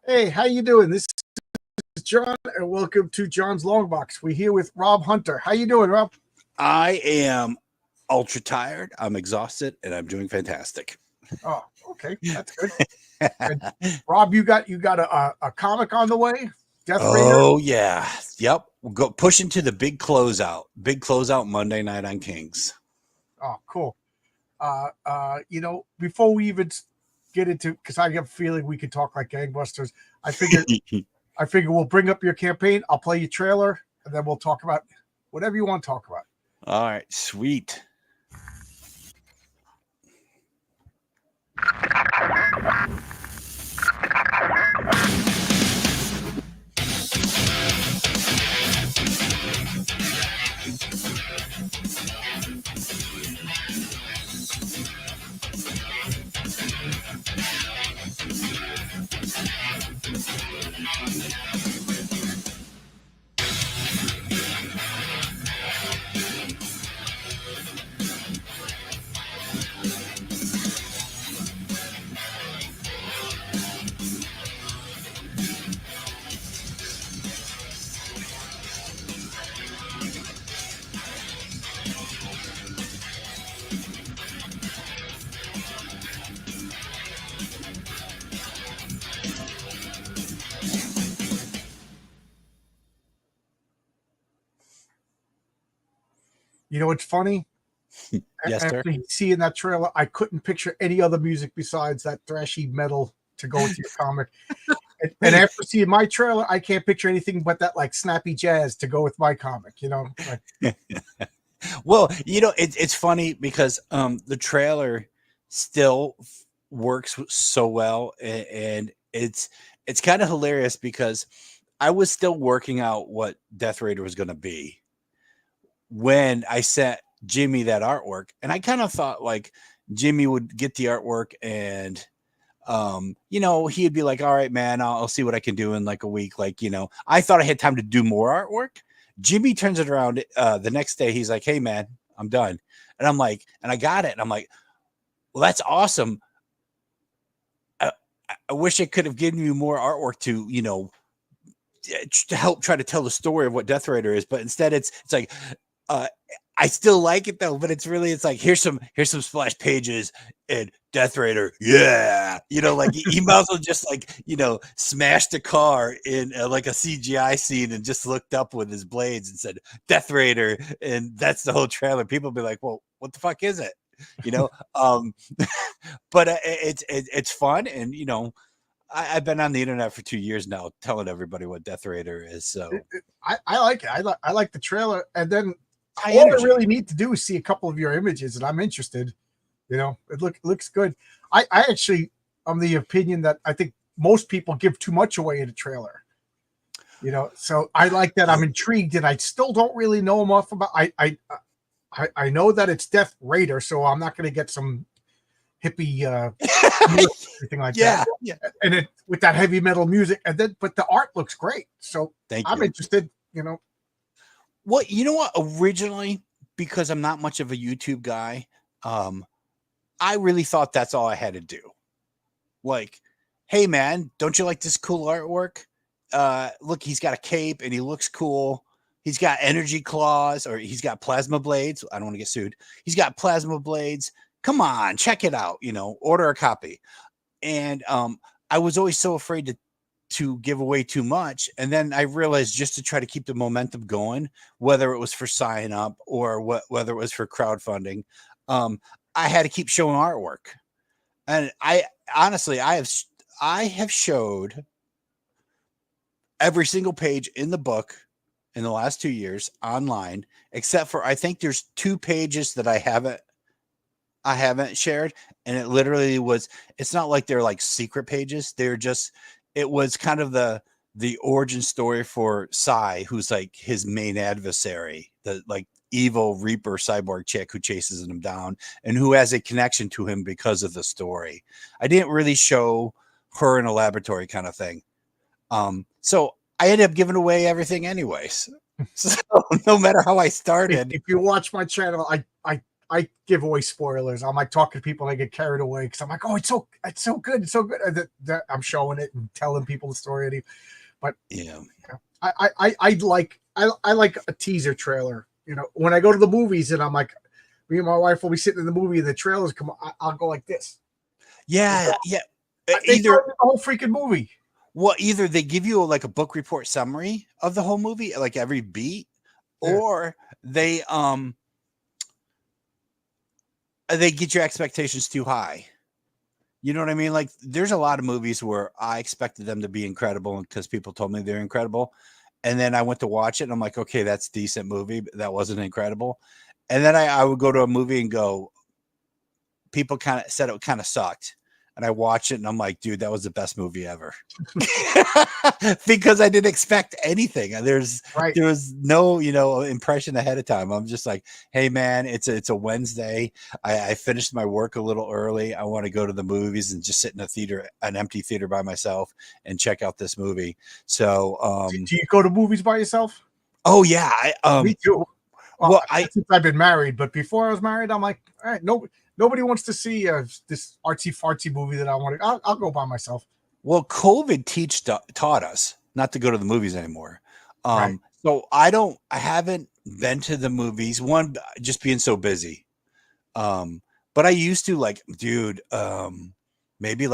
Hey, how you doing? This is John, and welcome to John's Long Box. We're here with Rob Hunter. How you doing, Rob? I am ultra tired. I'm exhausted, and I'm doing fantastic. Oh, okay, that's good. And Rob, you got a comic on the way? Death Raider? Oh yeah, yep. We'll go pushing to the big closeout. Big closeout Monday night on Kings. Oh, cool. Before we even get into, because I have a feeling we could talk like gangbusters. I figure we'll bring up your campaign. I'll play your trailer, and then we'll talk about whatever you want to talk about. All right, sweet. You know what's funny? Yes, after seeing that trailer, I couldn't picture any other music besides that thrashy metal to go with your comic. And after seeing my trailer, I can't picture anything but that like snappy jazz to go with my comic. You know. Well, it's funny because the trailer still works so well, and it's kind of hilarious because I was still working out what Death Raider was going to be when I sent Jimmy that artwork, and I kind of thought like Jimmy would get the artwork and he'd be like, all right, man, I'll see what I can do in like a week. Like, I thought I had time to do more artwork. Jimmy turns it around the next day. He's like, hey man, I'm done. And I'm like, and I got it. And I'm like, well, that's awesome. I wish I could have given you more artwork to, to help try to tell the story of what Death Raider is. But instead it's like, I still like it though, but it's like here's some splash pages and Death Raider, yeah, like he might as well just like smashed a car in like a CGI scene and just looked up with his blades and said Death Raider, and that's the whole trailer. People be like, well, what the fuck is it? But it's fun, and I've been on the internet for 2 years now telling everybody what Death Raider is. So I like it. I like the trailer, and then all I really need to do is see a couple of your images, and I'm interested. It looks good. I actually, I'm the opinion that I think most people give too much away in a trailer. So I like that. I'm intrigued, and I still don't really know enough about. I know that it's Death Raider, so I'm not going to get some hippie anything like that. Yeah, and with that heavy metal music, but the art looks great. So I'm interested. Well, you know what? Originally, because I'm not much of a YouTube guy, I really thought that's all I had to do. Like, hey man, don't you like this cool artwork? Look, he's got a cape and he looks cool. He's got energy claws, or he's got plasma blades. I don't want to get sued. He's got plasma blades. Come on, check it out. Order a copy. And I was always so afraid to give away too much. And then I realized, just to try to keep the momentum going, whether it was for sign up or whether it was for crowdfunding, I had to keep showing artwork. And I honestly, I have showed every single page in the book in the last 2 years online, except for I think there's 2 pages that I haven't shared, and it literally was. It's not like they're like secret pages. They're just. It was kind of the origin story for Sai, who's like his main adversary, the like evil Reaper cyborg chick who chases him down, and who has a connection to him because of the story. I didn't really show her in a laboratory kind of thing. So I ended up giving away everything anyways. So no matter how I started, if you watch my channel, I give away spoilers. I'm like talking to people and I get carried away because I'm like, oh, it's so good, it's so good. I'm showing it and telling people the story. But yeah, I like a teaser trailer. You know, when I go to the movies and I'm like, me and my wife will be sitting in the movie and the trailers come on, I'll go like this. yeah, yeah. Either the whole freaking movie. Well, either they give you like a book report summary of the whole movie, like every beat, or they get your expectations too high. You know what I mean? Like there's a lot of movies where I expected them to be incredible because people told me they're incredible. And then I went to watch it and I'm like, okay, that's a decent movie, but that wasn't incredible. And then I would go to a movie and go, people kind of said it kind of sucked. And I watched it and I'm like, dude, that was the best movie ever. Because I didn't expect anything. There was no, impression ahead of time. I'm just like, hey man, it's a Wednesday. I finished my work a little early. I want to go to the movies and just sit in a theater, an empty theater by myself and check out this movie. So do you go to movies by yourself? Oh yeah. Me too. Well, since I've been married, but before I was married, I'm like, all right, nobody wants to see this artsy fartsy movie that I want to. I'll go by myself. Well, COVID taught us not to go to the movies anymore. Right. So I haven't been to the movies. One, just being so busy. But I used to dude, maybe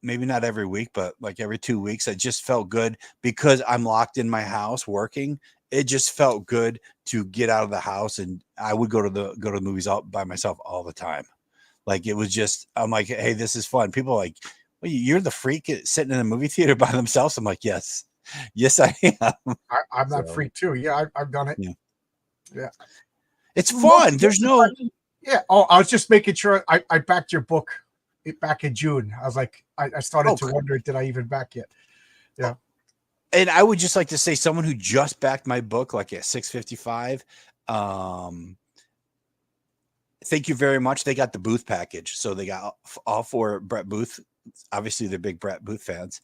maybe not every week, but like every 2 weeks, I just felt good because I'm locked in my house working. It just felt good to get out of the house, and I would go to the movies all by myself all the time. Like it was just, I'm like, hey, this is fun. People are like, well, you're the freak sitting in a movie theater by themselves. I'm like, yes, I am. I'm that freak too. Yeah, I've done it. Yeah. It's fun. There's no. Yeah. Oh, I was just making sure I backed your book back in June. I was like, I started to wonder, did I even back it? Yeah. And I would just like to say, someone who just backed my book, like at 655, thank you very much. They got the Booth package. So they got all 4 Brett Booth. Obviously, they're big Brett Booth fans.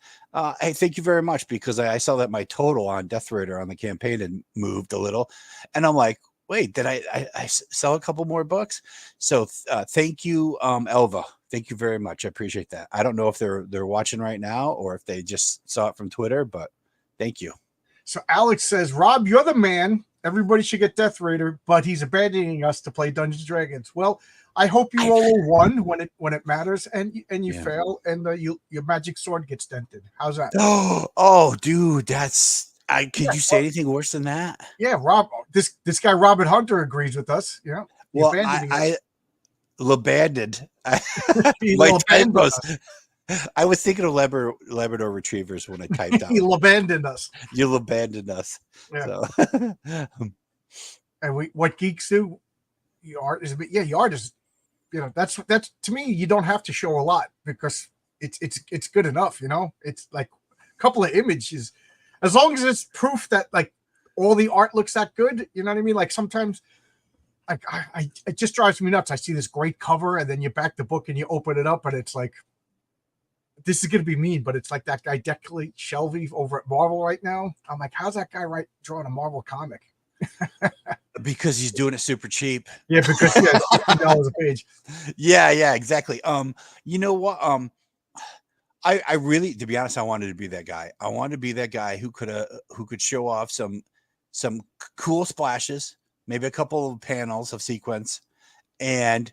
Hey, thank you very much, because I saw that my total on Death Raider on the campaign had moved a little. And I'm like, wait, did I sell a couple more books? So thank you, Elva. Thank you very much. I appreciate that. I don't know if they're watching right now or if they just saw it from Twitter, but thank you. So Alex says, Rob, you're the man. Everybody should get Death Raider, but he's abandoning us to play Dungeons & Dragons. Well, I hope you roll a 1 when it matters, and you fail, and your magic sword gets dented. How's that? Oh, dude, that's could you say anything worse than that? Yeah, Rob. This guy Robert Hunter agrees with us. Yeah. Well, I abandoned. Like typos. I was thinking of Labrador Retrievers when I typed out. You abandoned us. You abandoned us. Yeah. So. And what geeks do? Your art is, that's to me. You don't have to show a lot because it's good enough. It's like a couple of images, as long as it's proof that like all the art looks that good. You know what I mean? Like sometimes. It just drives me nuts. I see this great cover, and then you back the book and you open it up, and it's like, this is going to be mean, but it's like that guy Declan Shalvey over at Marvel right now. I'm like, how's that guy drawing a Marvel comic? Because he's doing it super cheap. Yeah, because he has $50 a page. Yeah, exactly. You know what? I really, to be honest, I wanted to be that guy. I wanted to be that guy who could show off some cool splashes, maybe a couple of panels of sequence, and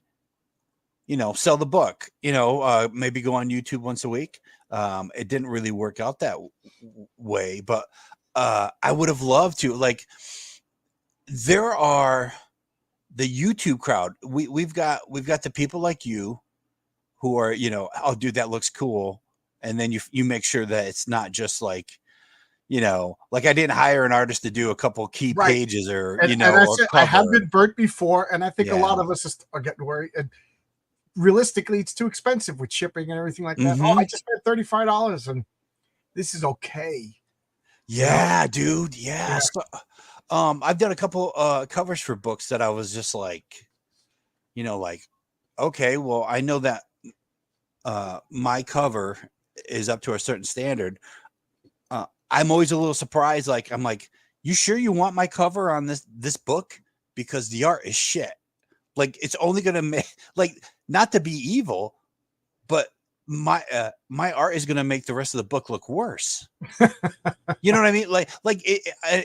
sell the book. Maybe go on YouTube once a week. It didn't really work out that way, but I would have loved to. Like, there are the YouTube crowd. We've got the people like you who are, you know, oh, dude, that looks cool. And then you make sure that it's not just like, you know, like I didn't hire an artist to do a couple key Right. pages or, And, you know, I or said, cover. I have been burnt before, and I think a Yeah. lot of us are getting worried. And realistically, it's too expensive with shipping and everything like that. Mhm. Oh, I just spent $35, and this is okay. Yeah, dude. Yeah. Yeah. So, I've done a couple covers for books that I was just like, you know, like, okay, well, I know that my cover is up to a certain standard. I'm always a little surprised. Like, I'm like, you sure you want my cover on this book? Because the art is shit. Like, it's only gonna make, like, not to be evil, but my art is gonna make the rest of the book look worse. You know what I mean? Like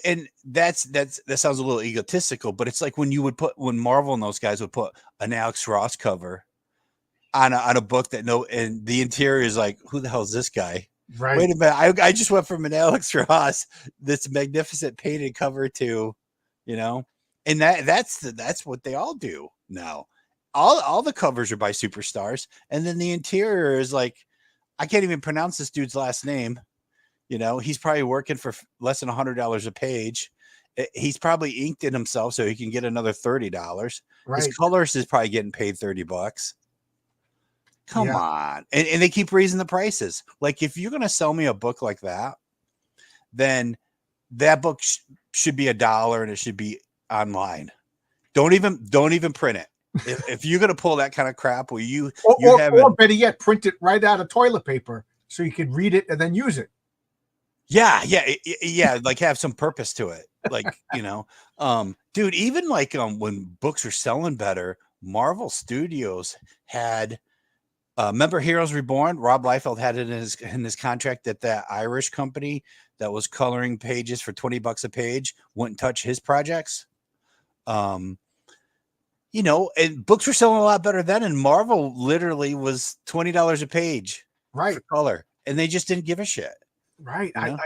and that sounds a little egotistical, but it's like when Marvel and those guys would put an Alex Ross cover on a book that and the interior is like, who the hell is this guy? Right. Wait a minute, I just went from an Alex Ross, this magnificent painted cover to, you know, and that's what they all do now. All the covers are by superstars, and then the interior is like, I can't even pronounce this dude's last name. You know, he's probably working for less than $100 a page. He's probably inked it himself so he can get another $30. Right. His colorist is probably getting paid $30. Come Yeah. on. And they keep raising the prices. Like, if you're going to sell me a book like that, then that book should be $1 and it should be online. Don't even print it. If you're going to pull that kind of crap, will you or better yet, print it right out of toilet paper so you can read it and then use it. Yeah. Like, have some purpose to it. Like, you know, dude, even like when books are selling better, Marvel Studios had remember Heroes Reborn? Rob Liefeld had it in his contract that Irish company that was coloring pages for $20 a page wouldn't touch his projects. You know, and books were selling a lot better then, and Marvel literally was $20 a page, right, for color, and they just didn't give a shit. Right. I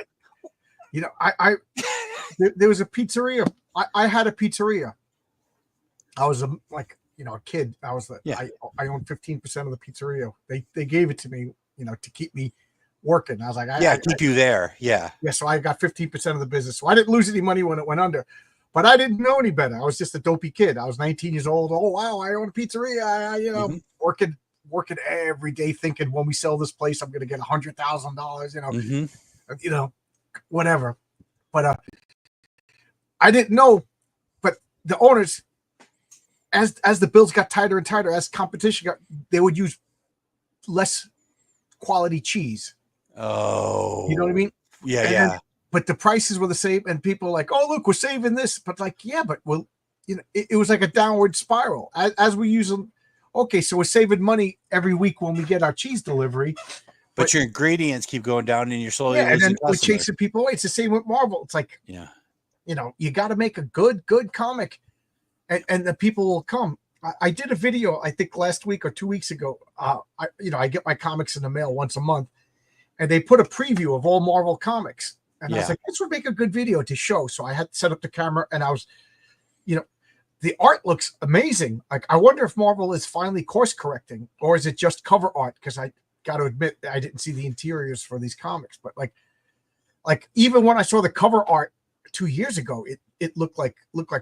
there was a pizzeria. I had a pizzeria. I was a kid. I was I owned 15% of the pizzeria. They gave it to me, you know, to keep me working. I was like, keep you there. Yeah. So I got 15% of the business. So I didn't lose any money when it went under. But I didn't know any better. I was just a dopey kid. I was 19 years old. Oh wow, I own a pizzeria. Working every day, thinking when we sell this place, I'm going to get $100,000. You know, whatever. But I didn't know. But the owners, as the bills got tighter and tighter, as competition they would use less quality cheese. Oh, you know what I mean? Yeah, yeah. But the prices were the same, and people were like, oh, look, we're saving this. But like, yeah, but it was like a downward spiral as we use them. Okay, so we're saving money every week when we get our cheese delivery. But your ingredients keep going down, and you're slowly and then we're customers. chasing people away. It's the same with Marvel. It's like, you got to make a good comic, and the people will come. I did a video, I think last week or 2 weeks ago. I get my comics in the mail once a month, and they put a preview of all Marvel comics. And I was like, this would make a good video to show. So I had to set up the camera, and I was, the art looks amazing. Like, I wonder if Marvel is finally course correcting, or is it just cover art? Because I got to admit, I didn't see the interiors for these comics. But like even when I saw the cover art 2 years ago, it looked like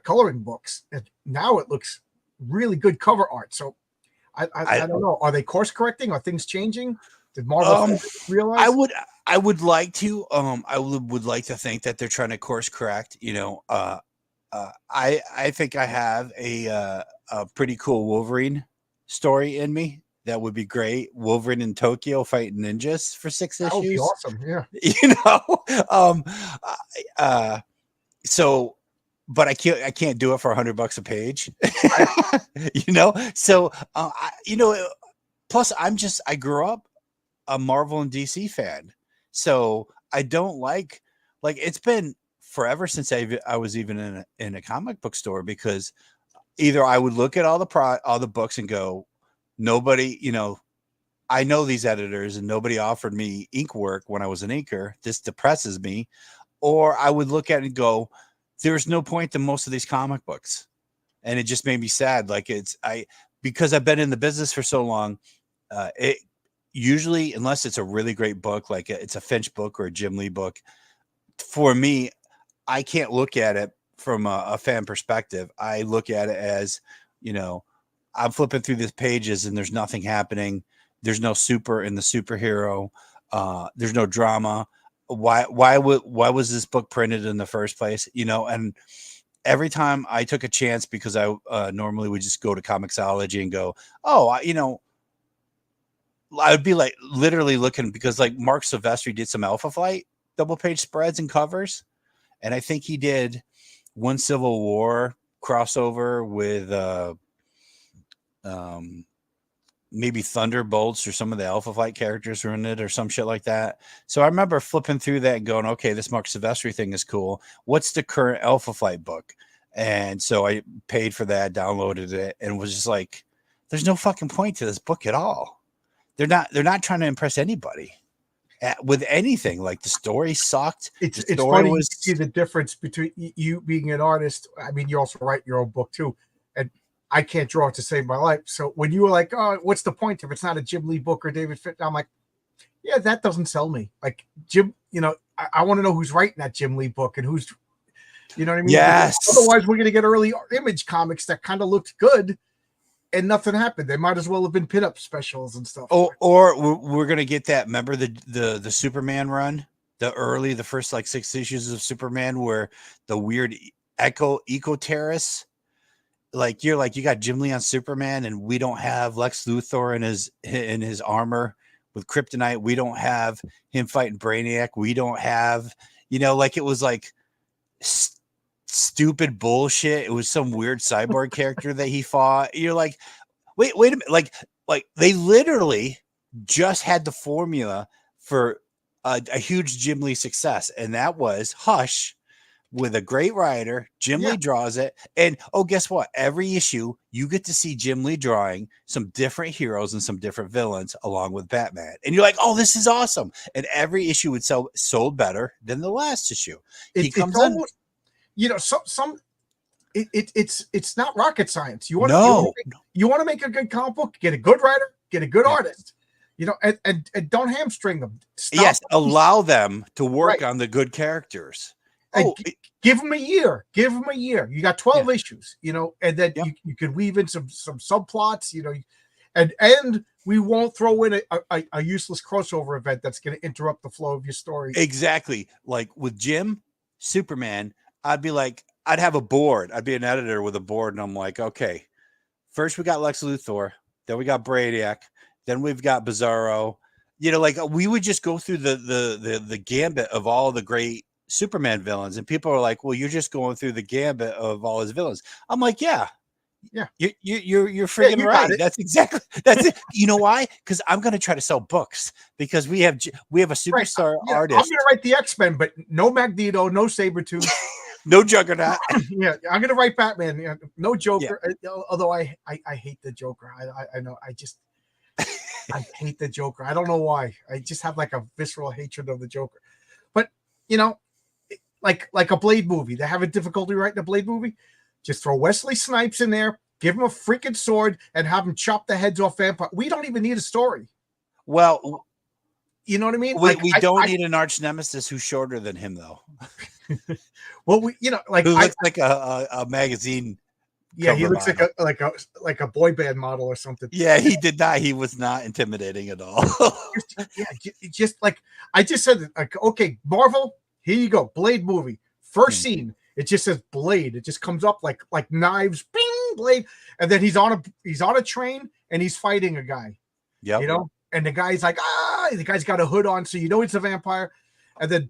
coloring books, and now it looks really good cover art. So I don't know. Are they course correcting? Are things changing? Did Marvel realize? I would like to. I would like to think that they're trying to course correct. I think I have a pretty cool Wolverine story in me. That would be great. Wolverine in Tokyo fighting ninjas for 6 issues. That would be awesome. Yeah. So, but I can't do it for $100 a page. So, plus I grew up a Marvel and DC fan. So I don't like it's been forever since I was even in a comic book store, because either I would look at all the books and go, nobody, I know these editors and nobody offered me ink work when I was an inker. This depresses me. Or I would look at it and go, there's no point to most of these comic books. And it just made me sad. Because I've been in the business for so long, It usually, unless it's a really great book, like it's a Finch book or a Jim Lee book, for me, I can't look at it from a fan perspective. I look at it as, you know, I'm flipping through these pages and there's nothing happening. There's no super in the superhero. There's no drama. Why was this book printed in the first place? You know, and every time I took a chance, because I normally would just go to Comixology and go, oh, I would be like literally looking, because like Mark Silvestri did some Alpha Flight double page spreads and covers. And I think he did one Civil War crossover with maybe Thunderbolts, or some of the Alpha Flight characters were in it or some shit like that. So I remember flipping through that and going, okay, this Mark Silvestri thing is cool. What's the current Alpha Flight book? And so I paid for that, downloaded it, and was just like, there's no fucking point to this book at all. They're not trying to impress anybody with anything. Like, the story sucked. It's funny to see the difference between you being an artist. I mean, you also write your own book too, and I can't draw to save my life. So when you were like, oh, what's the point if it's not a Jim Lee book or David Finch? I'm like, yeah, that doesn't sell me. Like, Jim, you know, I want to know who's writing that Jim Lee book and who's, you know what I mean? Yes. Because otherwise, we're going to get early Image comics that kind of looked good and nothing happened. They might as well have been pinup specials and stuff. Or we're going to get that. Remember the Superman run, the first like 6 issues of Superman, where the weird eco terrorists, like, you got Jim Lee on Superman, and we don't have Lex Luthor in his armor with kryptonite. We don't have him fighting Brainiac. We don't have, you know, like, it was like stupid bullshit. It was some weird cyborg character that he fought. You're like, wait a minute. Like they literally just had the formula for a huge Jim Lee success. And that was Hush, with a great writer. Jim Lee draws it. And guess what? Every issue you get to see Jim Lee drawing some different heroes and some different villains along with Batman. And you're like, oh, this is awesome. And every issue would sold better than the last issue. He comes in. You know, it's not rocket science. You want to make a good comic book, get a good writer, get a good artist, you know, and don't hamstring them. Yes, allow them to work on the good characters. Give them a year. Give them a year. You got 12 issues, you know, and then you can weave in some subplots, you know, and we won't throw in a useless crossover event that's going to interrupt the flow of your story. Exactly. Like with Jim, Superman, I'd have a board. I'd be an editor with a board, and I'm like, okay, first we got Lex Luthor, then we got Brainiac, then we've got Bizarro. You know, like, we would just go through the gambit of all the great Superman villains, and people are like, well, you're just going through the gambit of all his villains. I'm like, yeah. You're freaking right. That's it. You know why? Because I'm going to try to sell books, because we have a superstar artist. I'm going to write the X-Men, but no Magneto, no Sabretooth. No Juggernaut. Yeah, I'm gonna write Batman. No Joker. Although I hate the Joker. I know. I hate the Joker. I don't know why. I just have like a visceral hatred of the Joker. But you know, like a Blade movie. They have a difficulty writing a Blade movie. Just throw Wesley Snipes in there, give him a freaking sword, and have him chop the heads off vampires. We don't even need a story. Well, you know what I mean? We don't need an arch nemesis who's shorter than him, though. Well, who looks like a magazine. Yeah, he looks like a boy band model or something. Yeah, he did not. He was not intimidating at all. just like I just said, like, okay, Marvel, here you go, Blade movie. First scene, it just says Blade. It just comes up like knives, bing, Blade, and then he's on a train and he's fighting a guy. Yeah, you know, and the guy's like, the guy's got a hood on, so you know it's a vampire, and then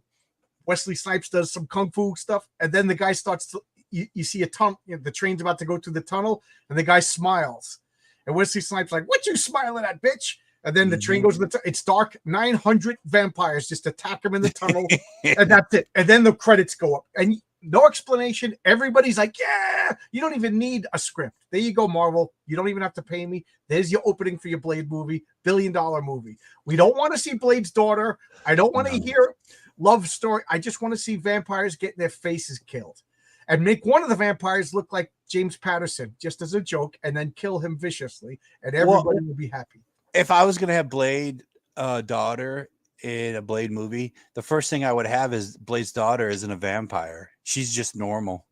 Wesley Snipes does some kung fu stuff, and then the guy starts to, you see a tunnel, the train's about to go through the tunnel, and the guy smiles, and Wesley Snipes like, what you smiling at, bitch? And then the train goes to it's dark, 900 vampires just attack him in the tunnel, and that's it. And then the credits go up, and no explanation. Everybody's like, yeah, you don't even need a script. There you go, Marvel. You don't even have to pay me. There's your opening for your Blade movie, $1 billion movie. We don't want to see Blade's daughter. I don't want to hear love story. I just want to see vampires getting their faces killed, and make one of the vampires look like James Patterson, just as a joke, and then kill him viciously, and everybody will be happy. if I was gonna have Blade daughter in a Blade movie, the first thing I would have is Blade's daughter isn't a vampire. She's just normal.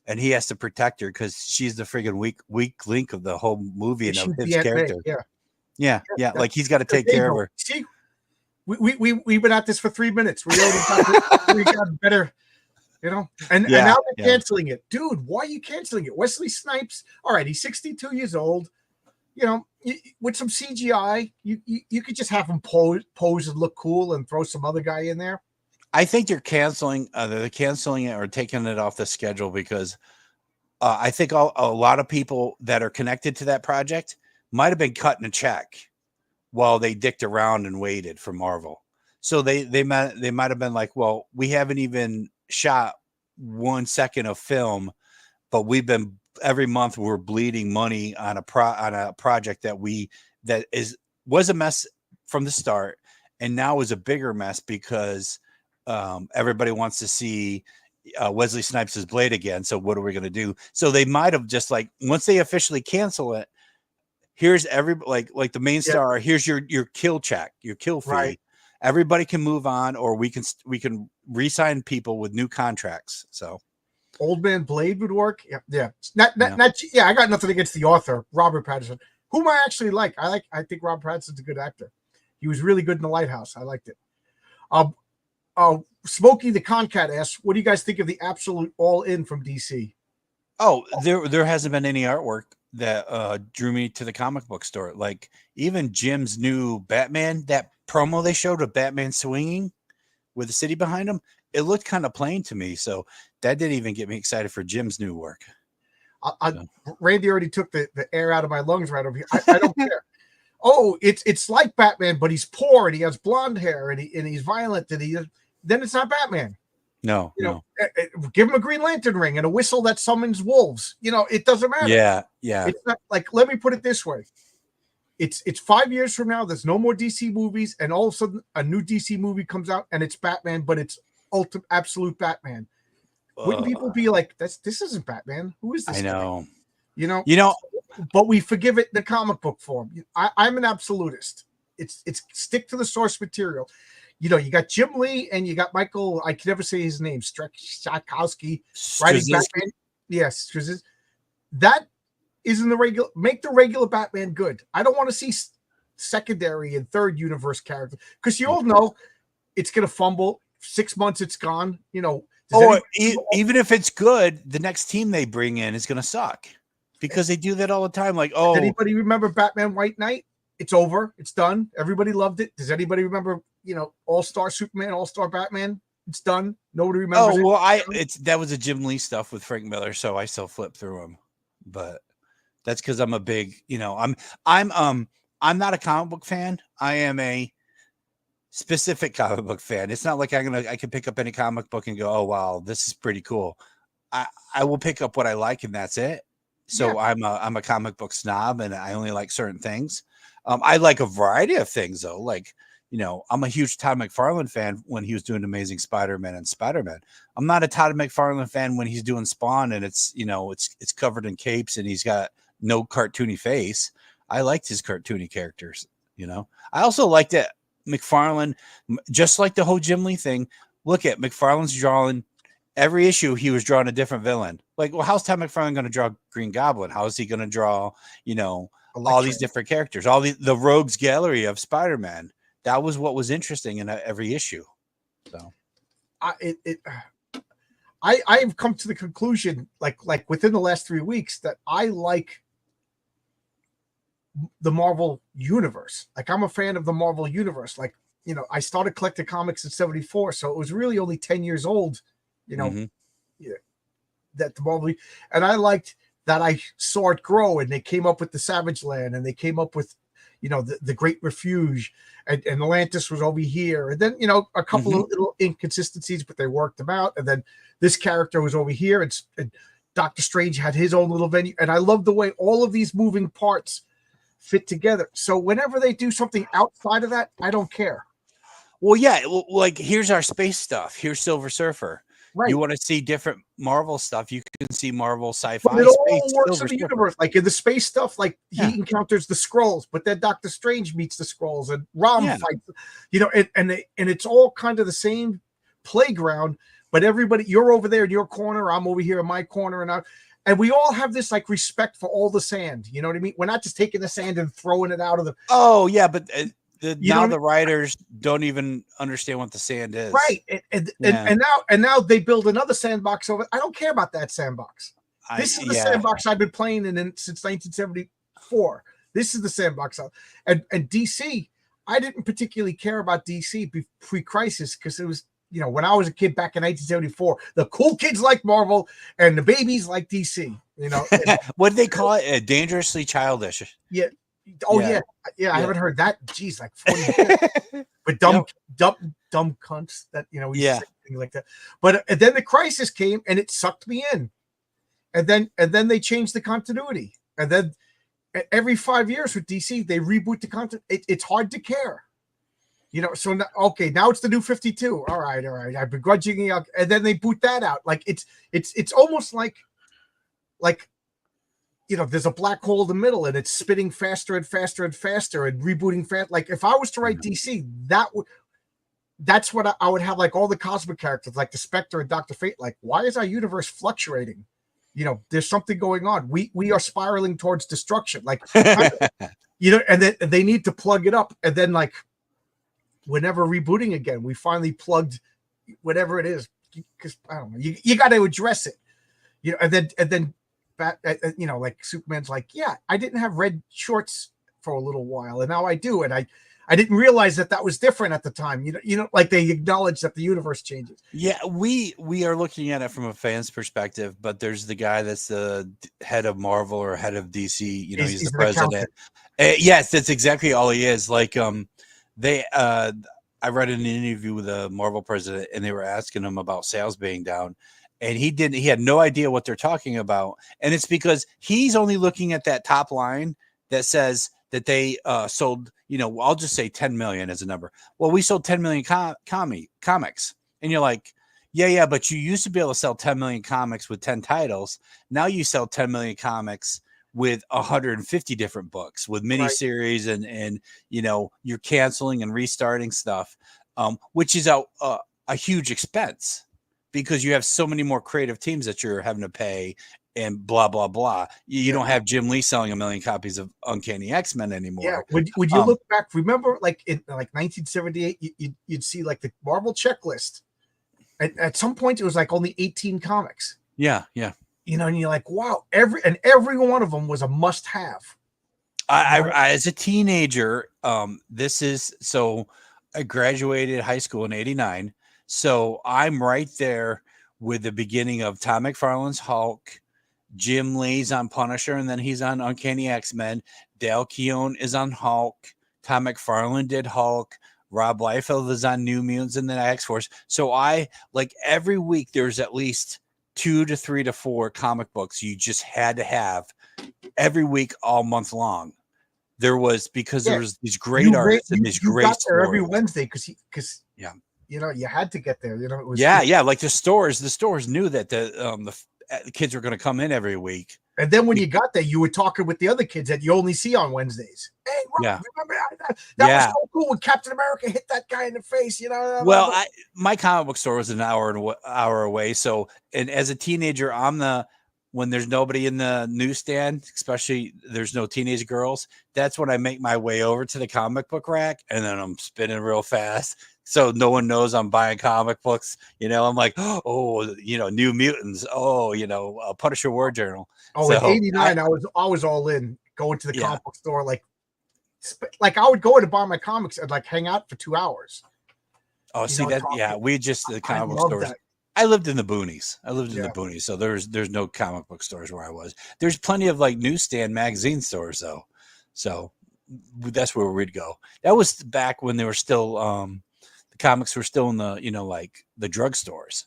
And he has to protect her because she's the friggin' weak link of the whole movie and of his character. Yeah. Like he's got to take care of her. See, we've been at this for 3 minutes. We already got better, you know. And now they're canceling it, dude. Why are you canceling it? Wesley Snipes. All right, he's 62 years old. You know, with some CGI, you could just have him pose and look cool and throw some other guy in there. I think they're canceling it or taking it off the schedule because I think a lot of people that are connected to that project might have been cutting a check while they dicked around and waited for Marvel. So they might have been like, well, we haven't even shot 1 second of film, but we've been every month we're bleeding money on a project that was a mess from the start and now is a bigger mess because everybody wants to see Wesley Snipes' Blade again. So what are we going to do? So they might have just like, once they officially cancel it, here's like the main star, here's your kill check, your kill fee. Right. Everybody can move on, or we can re-sign people with new contracts. So Old Man Blade would work. Yeah. I got nothing against the author, Robert Pattinson, whom I actually like. I think Robert Pattinson's a good actor. He was really good in The Lighthouse. I liked it. Smokey the Concat asks, what do you guys think of the absolute all-in from DC? Oh, there hasn't been any artwork that drew me to the comic book store. Like even Jim's new Batman, that promo they showed of Batman swinging with the city behind him, it looked kind of plain to me. So that didn't even get me excited for Jim's new work. Randy already took the air out of my lungs right over here. I don't care. Oh, it's like Batman, but he's poor and he has blonde hair and he's violent and then it's not Batman. No, give him a Green Lantern ring and a whistle that summons wolves. It doesn't matter. Yeah. It's not like, let me put it this way. It's 5 years from now. There's no more DC movies, and all of a sudden a new DC movie comes out and it's Batman, but it's absolute Batman. Wouldn't people be like, this isn't Batman? Who is this? I know. Guy? But we forgive it in the comic book form. I'm an absolutist. It's stick to the source material. You got Jim Lee and you got Michael. I can never say his name. Strakowski writing Batman. Yes, that isn't the regular. Make the regular Batman good. I don't want to see secondary and third universe characters because you all know it's gonna fumble. 6 months, it's gone. Even if it's good, the next team they bring in is gonna suck because they do that all the time. Like, does anybody remember Batman White Knight? It's over. It's done. Everybody loved it. Does anybody remember? All-Star Superman, All-Star Batman. It's done. Nobody remembers. Oh well, that was a Jim Lee stuff with Frank Miller, so I still flip through them. But that's because I'm a big, I'm not a comic book fan. I am a specific comic book fan. It's not like I can pick up any comic book and go, oh wow, this is pretty cool. I will pick up what I like and that's it. So yeah. I'm a comic book snob and I only like certain things. I like a variety of things though, like. I'm a huge Todd McFarlane fan when he was doing Amazing Spider-Man and Spider-Man. I'm not a Todd McFarlane fan when he's doing Spawn and it's covered in capes and he's got no cartoony face. I liked his cartoony characters, I also liked that McFarlane, just like the whole Jim Lee thing. Look at McFarlane's drawing every issue. He was drawing a different villain. Like, well, how's Todd McFarlane going to draw Green Goblin? How is he going to draw, all these different characters, all the rogues gallery of Spider-Man? That was what was interesting in every issue. So, I've come to the conclusion, like within the last 3 weeks, that I like the Marvel universe. Like I'm a fan of the Marvel universe. Like I started collecting comics in '74, so it was really only 10 years old. That the Marvel, and I liked that I saw it grow, and they came up with the Savage Land, and they came up with. The Great Refuge and Atlantis was over here. And then, a couple of little inconsistencies, but they worked them out. And then this character was over here and Doctor Strange had his own little venue. And I love the way all of these moving parts fit together. So whenever they do something outside of that, I don't care. Well, yeah. Like here's our space stuff. Here's Silver Surfer. Right. You want to see different Marvel stuff, you can see Marvel sci-fi. But it space, all works Silver in the Surfer. universe. Like in the space stuff, like Yeah. he encounters the Skrulls, but then Doctor Strange meets the Skrulls, and Rom fights. You know, and it's all kind of the same playground. But everybody, you're over there in your corner, I'm over here in my corner, and we all have this like respect for all the sand. You know what I mean? We're not just taking the sand and throwing it out of the. Oh yeah, but now the mean? writers don't even understand what the sand is. Right, and now they build another sandbox over. I don't care about that sandbox. This is the sandbox I've been playing in since 1974. This is the sandbox, and DC. I didn't particularly care about DC pre-crisis because it was, you know, when I was a kid back in 1974, the cool kids like Marvel and the babies like DC. You know, what did they call it? Dangerously childish. Yeah. Oh yeah. I haven't heard that. Geez, like 40 years. But dumb cunts that, you know, we say things like that. But then the crisis came and it sucked me in, and then they changed the continuity, and then every 5 years with DC they reboot the content. It's hard to care, you know. So now it's the new 52. All right. I begrudgingly, and then they boot that out. Like it's almost like. You know, there's a black hole in the middle, and it's spinning faster and faster and faster, and rebooting fast. Like if I was to write DC, that's what I would have, like all the cosmic characters, like the Spectre and Dr. Fate. Like, why is our universe fluctuating? You know, there's something going on. We are spiraling towards destruction. Like, you know, and then they need to plug it up. And then, like, whenever rebooting again, we finally plugged whatever it is, because I don't know, you got to address it. You know, and then. You know, like Superman's like, yeah, I didn't have red shorts for a little while, and now I do, and I didn't realize that was different at the time. You know, like they acknowledge that the universe changes. Yeah, we are looking at it from a fan's perspective, but there's the guy that's the head of Marvel or head of DC. You know, he's the president. Yes, that's exactly all he is. Like, I read an interview with a Marvel president, and they were asking him about sales being down. And he had no idea what they're talking about. And it's because he's only looking at that top line that says that they sold, you know, I'll just say 10 million as a number. Well, we sold 10 million comics. And you're like, yeah, but you used to be able to sell 10 million comics with 10 titles. Now you sell 10 million comics with 150 different books, with miniseries, and you know, you're canceling and restarting stuff, which is a huge expense, because you have so many more creative teams that you're having to pay, and blah, blah, blah. You don't have Jim Lee selling 1 million copies of Uncanny X-Men anymore. Yeah. Would you look back? Remember, like in like 1978, you'd see like the Marvel checklist. At some point, it was like only 18 comics. Yeah. You know, and you're like, wow, every one of them was a must-have. I as a teenager, I graduated high school in '89. So I'm right there with the beginning of Todd McFarlane's Hulk. Jim Lee's on Punisher, and then he's on Uncanny X-Men. Dale Keown is on Hulk. Todd McFarlane did Hulk. Rob Liefeld is on New Mutants and the X-Force. So I, like, every week there's at least 2 to 3 to 4 comic books you just had to have every week all month long. There was, because there was these great artists and these great got there stories. every Wednesday because you know, you had to get there. You know, it was like the stores knew that the kids were going to come in every week. And then when you got there, you were talking with the other kids that you only see on Wednesdays. Hey, Rob, remember that was so cool when Captain America hit that guy in the face, you know? Well, my comic book store was an hour away. So, and as a teenager, when there's nobody in the newsstand, especially there's no teenage girls, that's when I make my way over to the comic book rack, and then I'm spinning real fast. So no one knows I'm buying comic books. You know, I'm like, oh, you know, New Mutants. Oh, you know, Punisher War Journal. Oh, so, in '89, I was all in, going to the comic book store. Like I would go in to buy my comics and like hang out for 2 hours. Oh, see that? Yeah, we just the comic book stores. I lived in the boonies. The boonies, so there's no comic book stores where I was. There's plenty of like newsstand magazine stores though, so that's where we'd go. That was back when they were still the comics were still in the, you know, like the drugstores.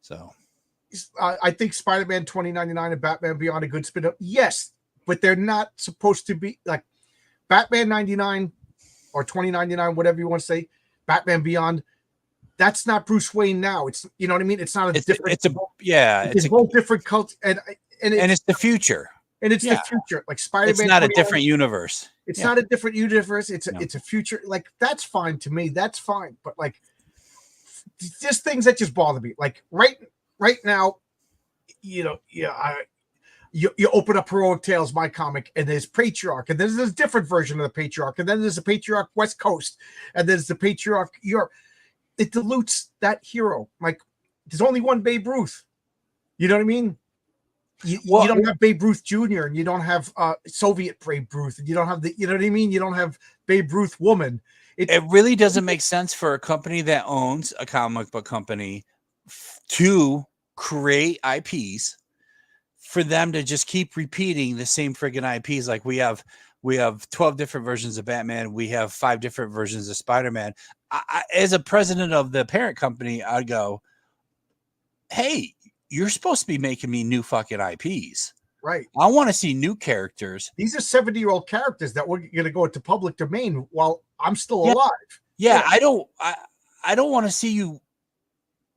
So I think Spider-Man 2099 and Batman Beyond a good spin-up. Yes, but they're not supposed to be like Batman 99 or 2099, whatever you want to say. Batman Beyond. that's not Bruce Wayne now. It's, you know what I mean? It's not a different. It's a whole different culture, and it's the future. And it's the future. Like Spider-Man. It's not a different universe. It's not a different universe. It's No. it's a future. Like, that's fine to me. That's fine. But like, just things that just bother me. Like right now, you open up Heroic Tales, my comic, and there's Patriarch, and there's this different version of the Patriarch, and then there's the Patriarch West Coast, and there's the Patriarch Europe. It dilutes that hero. Like, there's only one Babe Ruth. You know what I mean? You don't have Babe Ruth Jr. and you don't have Soviet Babe Ruth, and you don't have you know what I mean? You don't have Babe Ruth woman. It really doesn't make sense for a company that owns a comic book company to create IPs for them to just keep repeating the same friggin' IPs. Like we have 12 different versions of Batman. We have 5 different versions of Spider-Man. As a president of the parent company, I'd go, hey, you're supposed to be making me new fucking IPs. Right. I want to see new characters. These are 70-year-old characters that we're going to go into public domain while I'm still alive. Yeah. I don't want to see you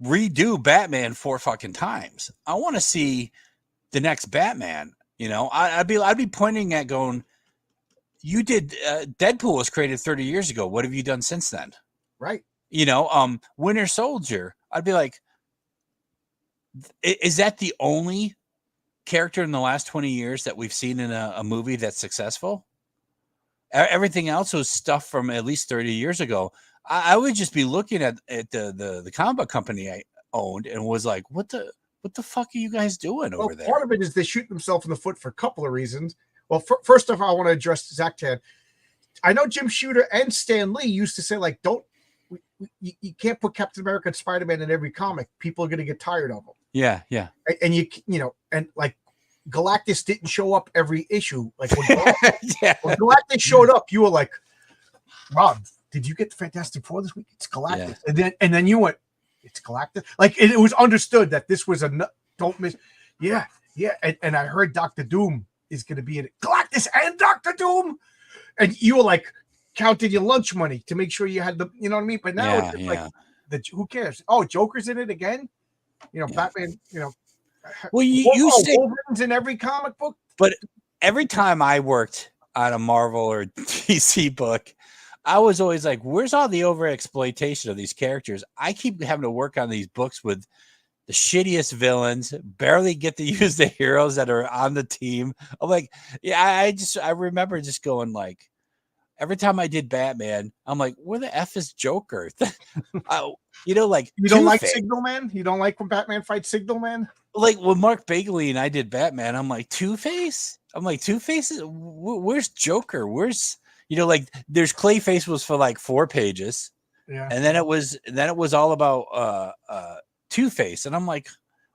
redo Batman 4 fucking times. I want to see the next Batman. You know, I'd be pointing at going, you did Deadpool was created 30 years ago. What have you done since then? Right. You know, Winter Soldier. I'd be like, is that the only character in the last 20 years that we've seen in a movie that's successful? Everything else was stuff from at least 30 years ago. I would just be looking at the comic book company I owned and was like, what the fuck are you guys doing over there? Part of it is they shoot themselves in the foot for a couple of reasons. Well, first off, I want to address Zach Tan. I know Jim Shooter and Stan Lee used to say, like, you can't put Captain America and Spider-Man in every comic. People are going to get tired of them. Yeah, yeah. And you know, and like Galactus didn't show up every issue. Like when Galactus showed up, you were like, Rob, did you get the Fantastic Four this week? It's Galactus. Yeah. And then you went, it's Galactus. Like it was understood that this was don't miss. Yeah, yeah. And I heard Doctor Doom is going to be in it. Galactus and Doctor Doom. And you were like counting your lunch money to make sure you had the, you know what I mean? But now it's like, who cares? Oh, Joker's in it again. You know, Batman, you know. Well, you say Wolverine's in every comic book. But every time I worked on a Marvel or DC book, I was always like, where's all the over exploitation of these characters? I keep having to work on these books with the shittiest villains, barely get to use the heroes that are on the team. I'm like, yeah, I remember just going like, every time I did Batman, I'm like, where the F is Joker? You know, like you don't like Signal Man? You don't like when Batman fights Signal Man? Like when Mark Bagley and I did Batman, I'm like, Two-Face? I'm like, Two-Face? Where's Joker? Where's, you know, like there's Clayface was for like 4 pages. Yeah. And then it was all about Two-Face. And I'm like,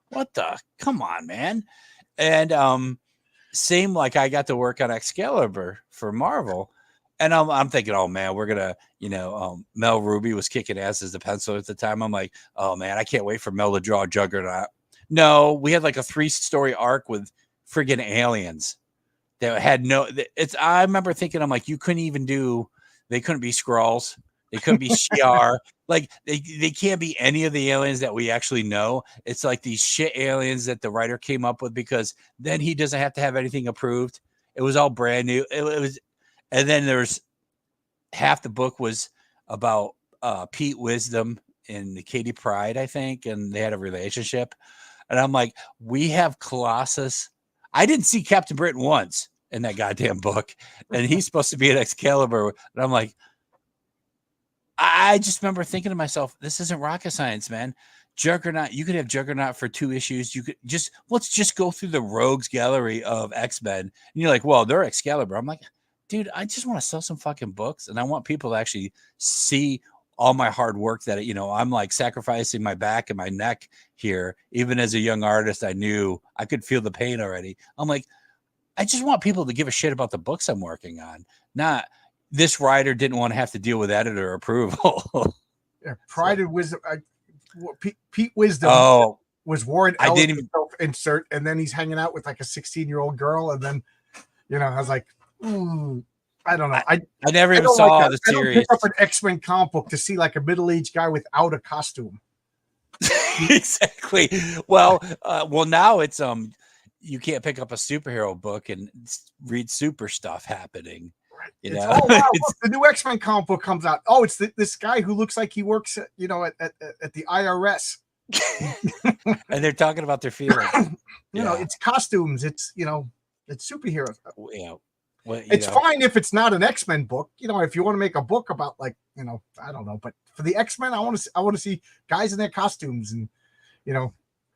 what the, come on, man. And same, like I got to work on Excalibur for Marvel. And I'm thinking, oh man, we're gonna, you know, Mel Ruby was kicking ass as the penciler at the time. I'm like, oh man, I can't wait for Mel to draw Juggernaut. No, we had like a 3-story arc with friggin' aliens that had no. I remember thinking, I'm like, you couldn't even do. They couldn't be Skrulls. They couldn't be Shi'ar. Like they can't be any of the aliens that we actually know. It's like these shit aliens that the writer came up with because then he doesn't have to have anything approved. It was all brand new. It was. And then there's half the book was about Pete Wisdom and Katie Pride, I think, and they had a relationship. And I'm like, we have Colossus. I didn't see Captain Britain once in that goddamn book, and he's supposed to be an Excalibur. And I'm like, I just remember thinking to myself, this isn't rocket science, man. Juggernaut, you could have Juggernaut for 2 issues. You could let's just go through the rogues gallery of X-Men. And you're like, well, they're Excalibur. I'm like, dude, I just want to sell some fucking books, and I want people to actually see all my hard work that, you know, I'm like sacrificing my back and my neck here. Even as a young artist, I knew I could feel the pain already. I'm like, I just want people to give a shit about the books I'm working on. Not this writer didn't want to have to deal with editor approval. Yeah, Pride and Wisdom. Pete Wisdom was Warren I didn't even insert, and then he's hanging out with like a 16-year-old girl, and then, you know, I was like, ooh. I don't know. I never I even don't like saw that. the I don't series. pick up an X-Men comic book to see like a middle-aged guy without a costume. Exactly. Well, now it's you can't pick up a superhero book and read super stuff happening. You It's know, oh wow, look, the new X-Men comic book comes out. Oh, it's this guy who looks like he works at the IRS. and they're talking about their feelings. It's costumes. It's it's superheroes. Yeah. Well, It's fine if it's not an X-Men book. If you want to make a book about I don't know, but for the X-Men, I want to see guys in their costumes and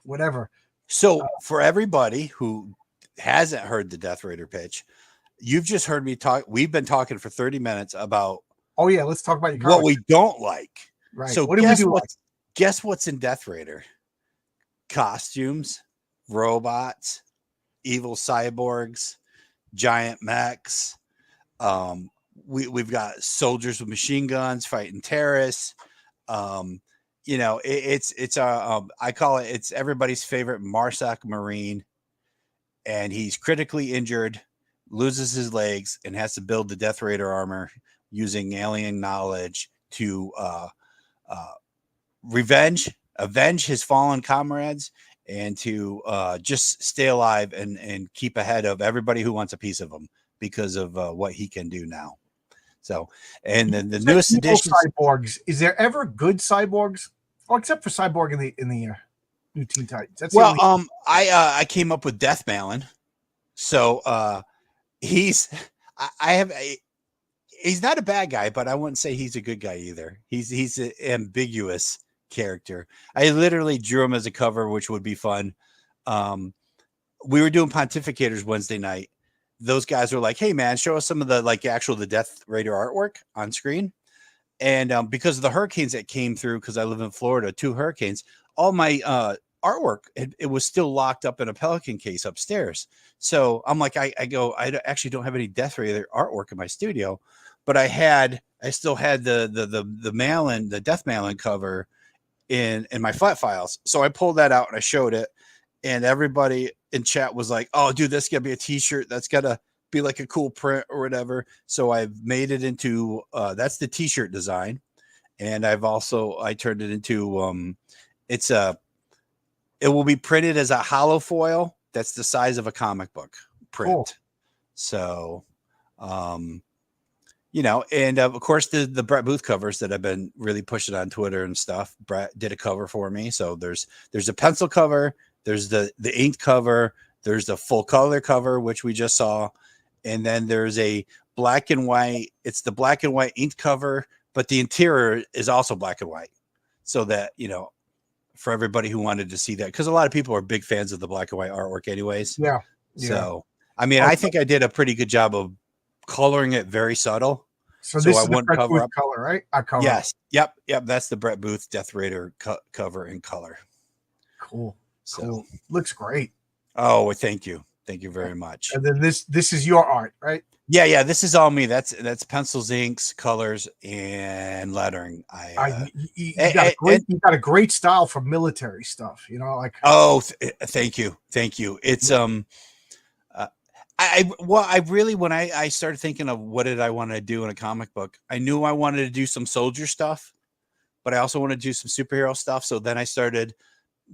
whatever. So for everybody who hasn't heard the Death Raider pitch, you've just heard me talk. We've been talking for 30 minutes about let's talk about what we don't like. Right. So what do we do? Guess what's in Death Raider? Costumes, robots, evil cyborgs, giant mechs. We've got soldiers with machine guns fighting terrorists. It's I call it's everybody's favorite Marsak Marine, and he's critically injured, loses his legs, and has to build the Death Raider armor using alien knowledge to avenge his fallen comrades and to just stay alive and keep ahead of everybody who wants a piece of him because of what he can do now. So, and then the newest edition, cyborgs. Is there ever good cyborgs? Oh, except for Cyborg in the new Teen Titans. That's I came up with Death Malin. So he's not a bad guy, but I wouldn't say he's a good guy either. He's an ambiguous character. I literally drew him as a cover, which would be fun. We were doing Pontificators Wednesday night. Those guys were like, "Hey man, show us some of the the Death Raider artwork on screen." And because of the hurricanes that came through, because I live in Florida, 2 hurricanes, all my artwork, it was still locked up in a Pelican case upstairs. So I'm like, I actually don't have any Death Raider artwork in my studio, but I still had the Malin, the Death Malin cover in my flat files. So I pulled that out and I showed it, and everybody in chat was like, "Oh, dude, that's gotta be a t-shirt. That's gotta be like a cool print or whatever." So I've made it into that's the t-shirt design, and I turned it into it will be printed as a hollow foil that's the size of a comic book print. Cool. So and of course the Brett Booth covers that I've been really pushing on Twitter and stuff. Brett did a cover for me. So there's a pencil cover, there's the inked cover, there's the full color cover, which we just saw. And then there's a black and white. It's the black and white inked cover, but the interior is also black and white. So that, for everybody who wanted to see that, because a lot of people are big fans of the black and white artwork anyways. Yeah. So, I mean, I think I did a pretty good job of coloring it very subtle. So this is the Brett Booth color, right? Yes. Yep. That's the Brett Booth Death Raider cover in color. Cool. Looks great. Oh, thank you. Thank you very much. And then this is your art, right? Yeah. This is all me. That's pencils, inks, colors, and lettering. You got a great style for military stuff. Thank you. It's when I started thinking of what did I want to do in a comic book, I knew I wanted to do some soldier stuff, but I also wanted to do some superhero stuff. So then I started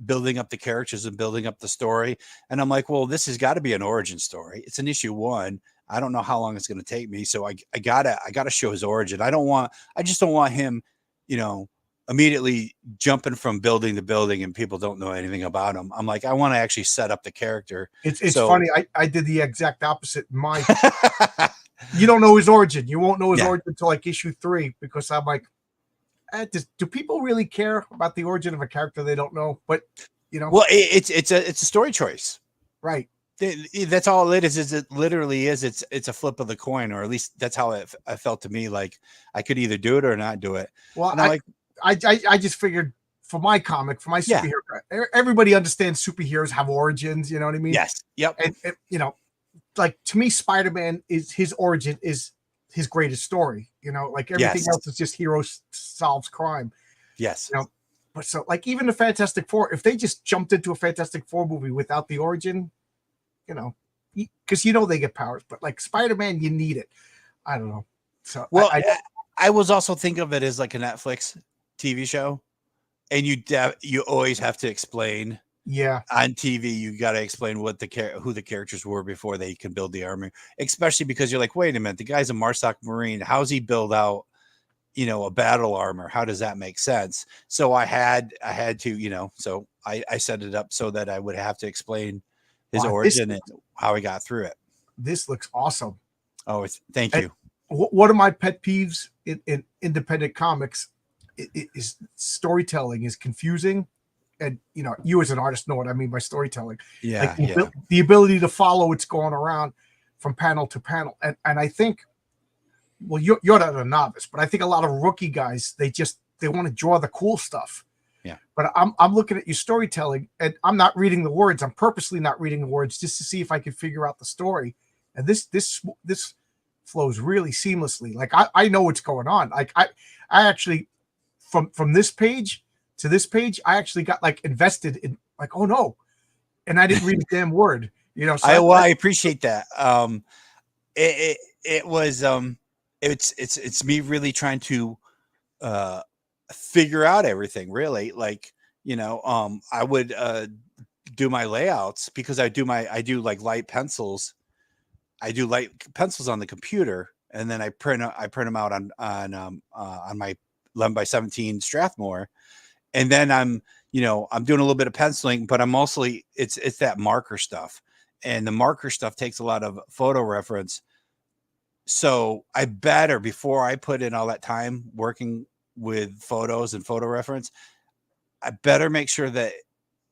building up the characters and building up the story. And I'm like, well, this has got to be an origin story. It's an issue 1. I don't know how long it's going to take me. So I gotta show his origin. I just don't want him, immediately jumping from building to building and people don't know anything about him. I'm like, I want to actually set up the character. It's funny. I did the exact opposite. You don't know his origin. You won't know his origin until like issue 3, because I'm like, do people really care about the origin of a character they don't know? But well, it's a story choice, right? That's all it is. It literally is. It's a flip of the coin, or at least that's how it felt to me. Like I could either do it or not do it. Well, I just figured for my comic, for my superhero, everybody understands superheroes have origins. You know what I mean? Yes. Yep. And like to me, Spider-Man his origin is his greatest story. Like everything else is just hero solves crime. Yes. But so like even the Fantastic Four, if they just jumped into a Fantastic Four movie without the origin, because they get powers, but like Spider-Man, you need it. I don't know. So Well, I was also thinking of it as like a Netflix TV show, and you always have to explain. Yeah, on TV, you got to explain who the characters were before they can build the armor, especially because you're like, wait a minute, the guy's a Marsoc Marine. How's he build out, a battle armor? How does that make sense? So I had to, so I set it up so that I would have to explain his origin and how he got through it. This looks awesome. Oh, thank you. One of my pet peeves in independent comics is storytelling is confusing. And you as an artist know what I mean by storytelling. Yeah, like the ability to follow what's going around from panel to panel. And I think, well, you're not a novice, but I think a lot of rookie guys, they want to draw the cool stuff. Yeah. But I'm looking at your storytelling, and I'm not reading the words. I'm purposely not reading the words just to see if I can figure out the story. And this flows really seamlessly. Like I know what's going on. Like I actually from this page to this page, I actually got like invested in like, oh no. And I didn't read a damn word, So I appreciate that. It was, it's me really trying to, figure out everything really. Like, I would, do my layouts because I do like light pencils. I do light pencils on the computer, and then I print them out on my 11x17 Strathmore. And then I'm doing a little bit of penciling, but I'm mostly it's that marker stuff, and the marker stuff takes a lot of photo reference. So I better, before I put in all that time working with photos and photo reference, I better make sure that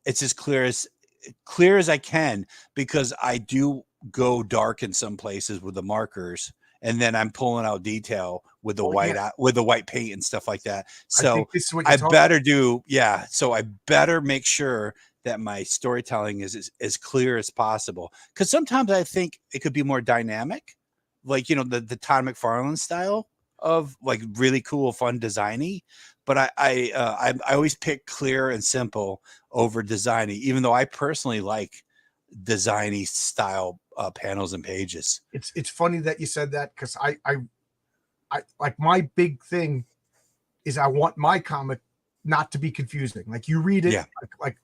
it's as clear as I can, because I do go dark in some places with the markers, and then I'm pulling out detail with the white paint and stuff like that. So I better do, So I better make sure that my storytelling is as clear as possible. Because sometimes I think it could be more dynamic, like the Todd McFarlane style of like really cool, fun, designy. But I always pick clear and simple over designy, even though I personally like designy style panels and pages. It's funny that you said that, because I like, my big thing is I want my comic not to be confusing. Like you read it, like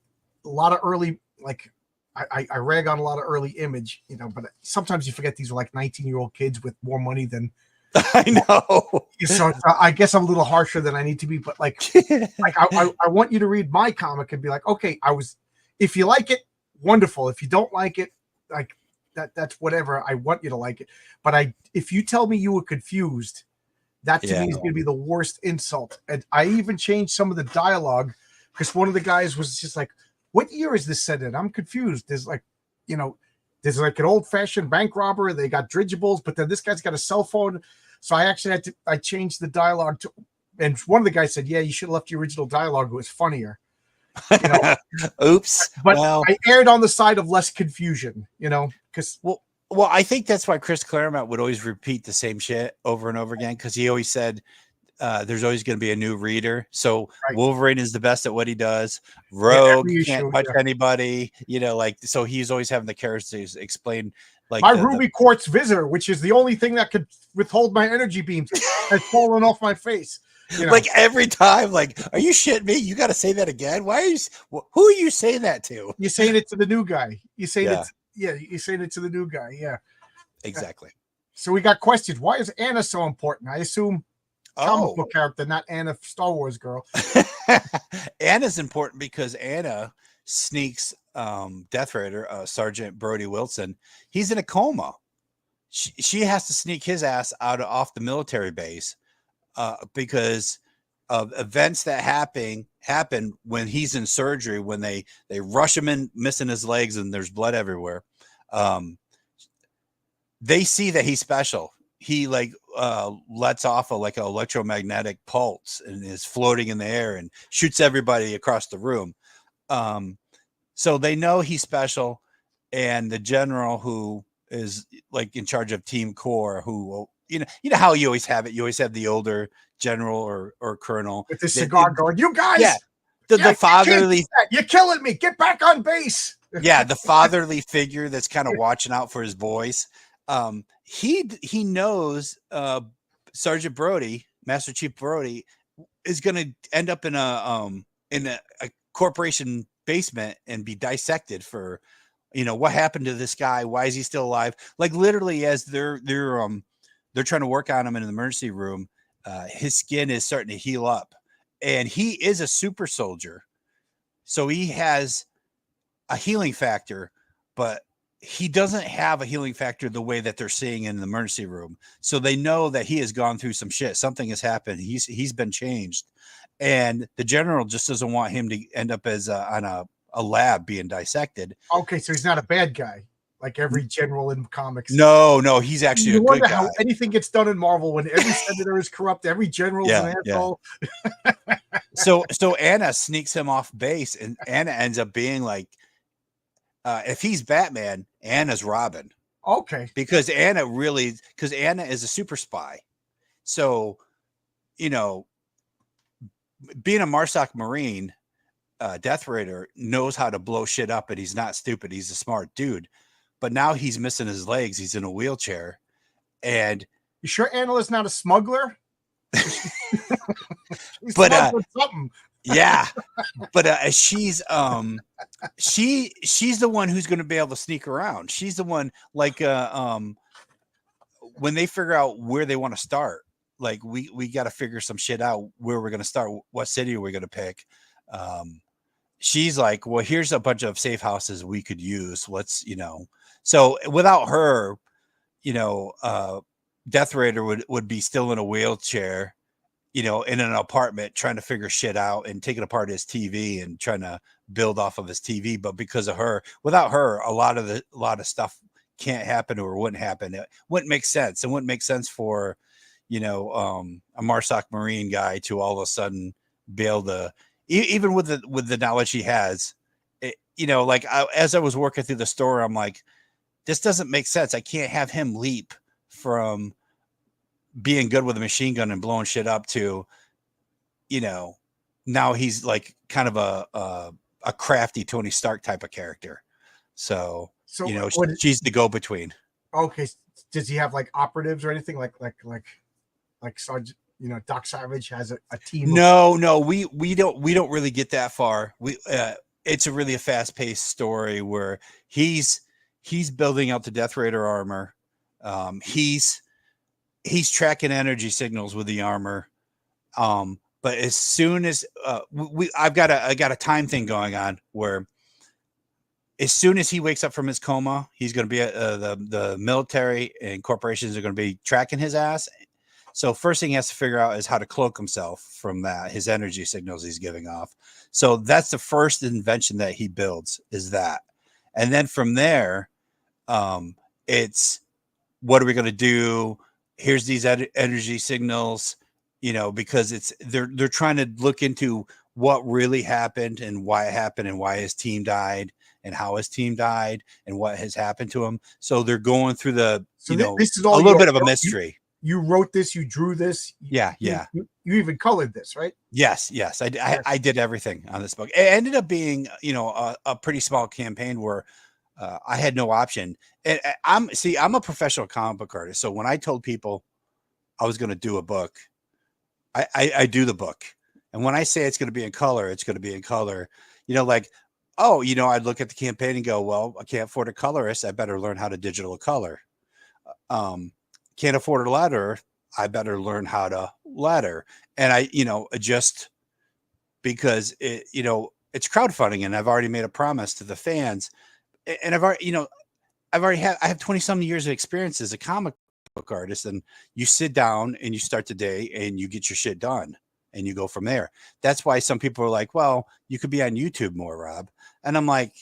a lot of early, like I rag on a lot of early Image, but sometimes you forget these are like 19-year-old kids with more money than I know. So I guess I'm a little harsher than I need to be, but like I want you to read my comic and be like, okay, if you like it, wonderful. If you don't like it, like that's whatever. I want you to like it. But if you tell me you were confused, that to me is going to be the worst insult. And I even changed some of the dialogue, because one of the guys was just like, what year is this set in? I'm confused. There's like an old-fashioned bank robber. They got dirigibles, but then this guy's got a cell phone. So I actually I changed the dialogue to, and one of the guys said, yeah, you should have left the original dialogue. It was funnier. Oops. But I erred on the side of less confusion, because well, I think that's why Chris Claremont would always repeat the same shit over and over again, because he always said there's always going to be a new reader. So Wolverine is the best at what he does. Rogue can't touch anybody, so he's always having the characters explain. Like my Ruby Quartz Visor, which is the only thing that could withhold my energy beams, has fallen off my face. Like every time, like, are you shitting me? You got to say that again. Why are you? Who are you saying that to? You're saying it to the new guy. You're saying you're saying it to the new guy. Yeah, exactly. So we got questions. Why is Anna so important? I assume comic book character, not Anna, Star Wars girl. Anna's important because Anna sneaks Death Raider, Sergeant Brody Wilson. He's in a coma. She has to sneak his ass off the military base because of events that happen when he's in surgery, when they rush him in, missing his legs, and there's blood everywhere. They see that he's special. He lets off an electromagnetic pulse and is floating in the air and shoots everybody across the room. So they know he's special, and the general who is like in charge of Team Core, who you know how you always have it. You always have the older general or colonel with the cigar going, "You guys, the fatherly, you're killing me. Get back on base." The fatherly figure that's kind of watching out for his boys. He knows Sergeant Brody, Master Chief Brody, is going to end up in a corporation basement and be dissected for, what happened to this guy? Why is he still alive? Like literally, as they're trying to work on him in the emergency room, his skin is starting to heal up, and he is a super soldier, so he has a healing factor, but he doesn't have a healing factor the way that they're seeing in the emergency room. So they know that he has gone through some shit. Something has happened. He's been changed, and the general just doesn't want him to end up as on a lab being dissected. Okay, so he's not a bad guy like every general in comics. No, he's actually a good guy. How anything gets done in Marvel when every senator is corrupt, every general's an asshole. Yeah. So Anna sneaks him off base, and Anna ends up being like, if he's Batman, Anna's Robin. Okay. Because Anna is a super spy. So, being a Marsoc Marine, Death Raider knows how to blow shit up, and he's not stupid. He's a smart dude. But now he's missing his legs. He's in a wheelchair. And you sure Anna is not a smuggler? But something. Yeah. But she's the one who's going to be able to sneak around. She's the one, like when they figure out where they want to start, like we got to figure some shit out where we're going to start. What city are we going to pick? She's like, well, here's a bunch of safe houses we could use. Let's, so without her, Death Raider would be still in a wheelchair, in an apartment trying to figure shit out and taking apart his TV and trying to build off of his TV. But because of her, without her, a lot of stuff can't happen or wouldn't happen. It wouldn't make sense. It wouldn't make sense for, a Marsoc Marine guy to all of a sudden be able to, even with the knowledge he has, as I was working through the story, I'm like, this doesn't make sense. I can't have him leap from being good with a machine gun and blowing shit up to, now he's like kind of a crafty Tony Stark type of character. So she's the go-between. Okay. Does he have like operatives or anything like Sergeant, Doc Savage has a team? No, we don't really get that far. It's a fast-paced story where he's building out the Death Raider armor. He's tracking energy signals with the armor. But as soon as I got a time thing going on where as soon as he wakes up from his coma, he's going to be the military and corporations are going to be tracking his ass. So first thing he has to figure out is how to cloak himself from that, his energy signals he's giving off. So that's the first invention that he builds, is that. And then from there, it's what are we going to do? Here's these energy signals, because they're trying to look into what really happened and why it happened and why his team died and how his team died and what has happened to him. So they're going through this is all a little bit of a mystery. You wrote this, you drew this. Yeah. You even colored this, right? Yes. I did everything on this book. It ended up being, a pretty small campaign where I had no option. And I'm a professional comic book artist. So when I told people I was going to do a book, I do the book. And when I say it's going to be in color, it's going to be in color. I'd look at the campaign and go, well, I can't afford a colorist. I better learn how to digital color. Can't afford a letterer. I better learn how to letter. And I, adjust because it's crowdfunding and I've already made a promise to the fans. And I have 20 some years of experience as a comic book artist, and you sit down and you start the day and you get your shit done and you go from there. That's why some people are like, well, you could be on YouTube more, Rob. And I'm like,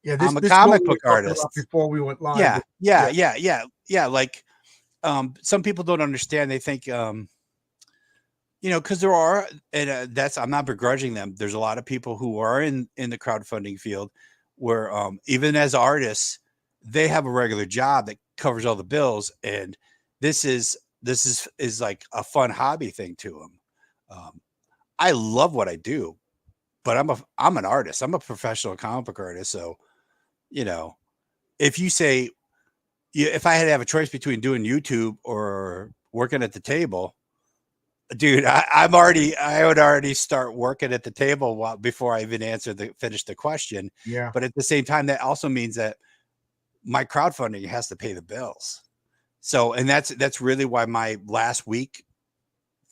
I'm a comic book artist. Before we went live. Yeah. Like, some people don't understand. They think, because there are, and I'm not begrudging them. There's a lot of people who are in the crowdfunding field where, even as artists, they have a regular job that covers all the bills. And this is like a fun hobby thing to them. I love what I do, but I'm an artist. I'm a professional comic book artist. So, if you say, if I had to have a choice between doing YouTube or working at the table, dude, I would already start working at the table before I even finish the question. Yeah. But at the same time, that also means that my crowdfunding has to pay the bills. So, and that's really why my last week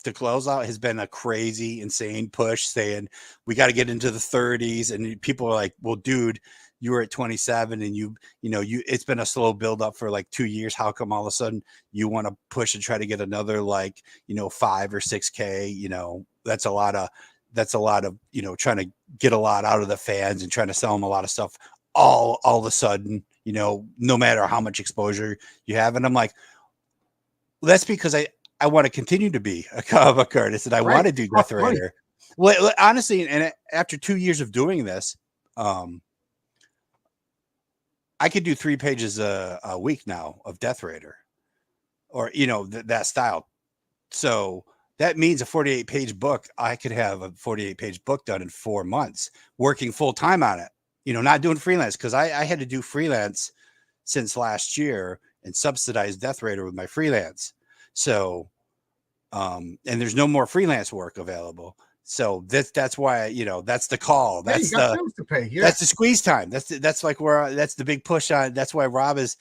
to close out has been a crazy, insane push saying we got to get into the 30s. And people are like, well, dude, you were at 27 and it's been a slow build up for like 2 years. How come all of a sudden you want to push and try to get another 5 or 6K? That's a lot of, trying to get a lot out of the fans and trying to sell them a lot of stuff all of a sudden, no matter how much exposure you have. And I'm like, well, that's because I want to continue to be a comic book artist and I want to do Death Raider. Well, honestly, and after 2 years of doing this, I could do 3 pages a week now of Death Raider or, that style. So that means a 48-page book. I could have a 48-page book done in 4 months working full time on it, not doing freelance. Cause I had to do freelance since last year and subsidize Death Raider with my freelance. So, and there's no more freelance work available. So that's why, that's the call. That's to pay. Yeah. That's the squeeze time. That's like where that's the big push on. That's why Rob has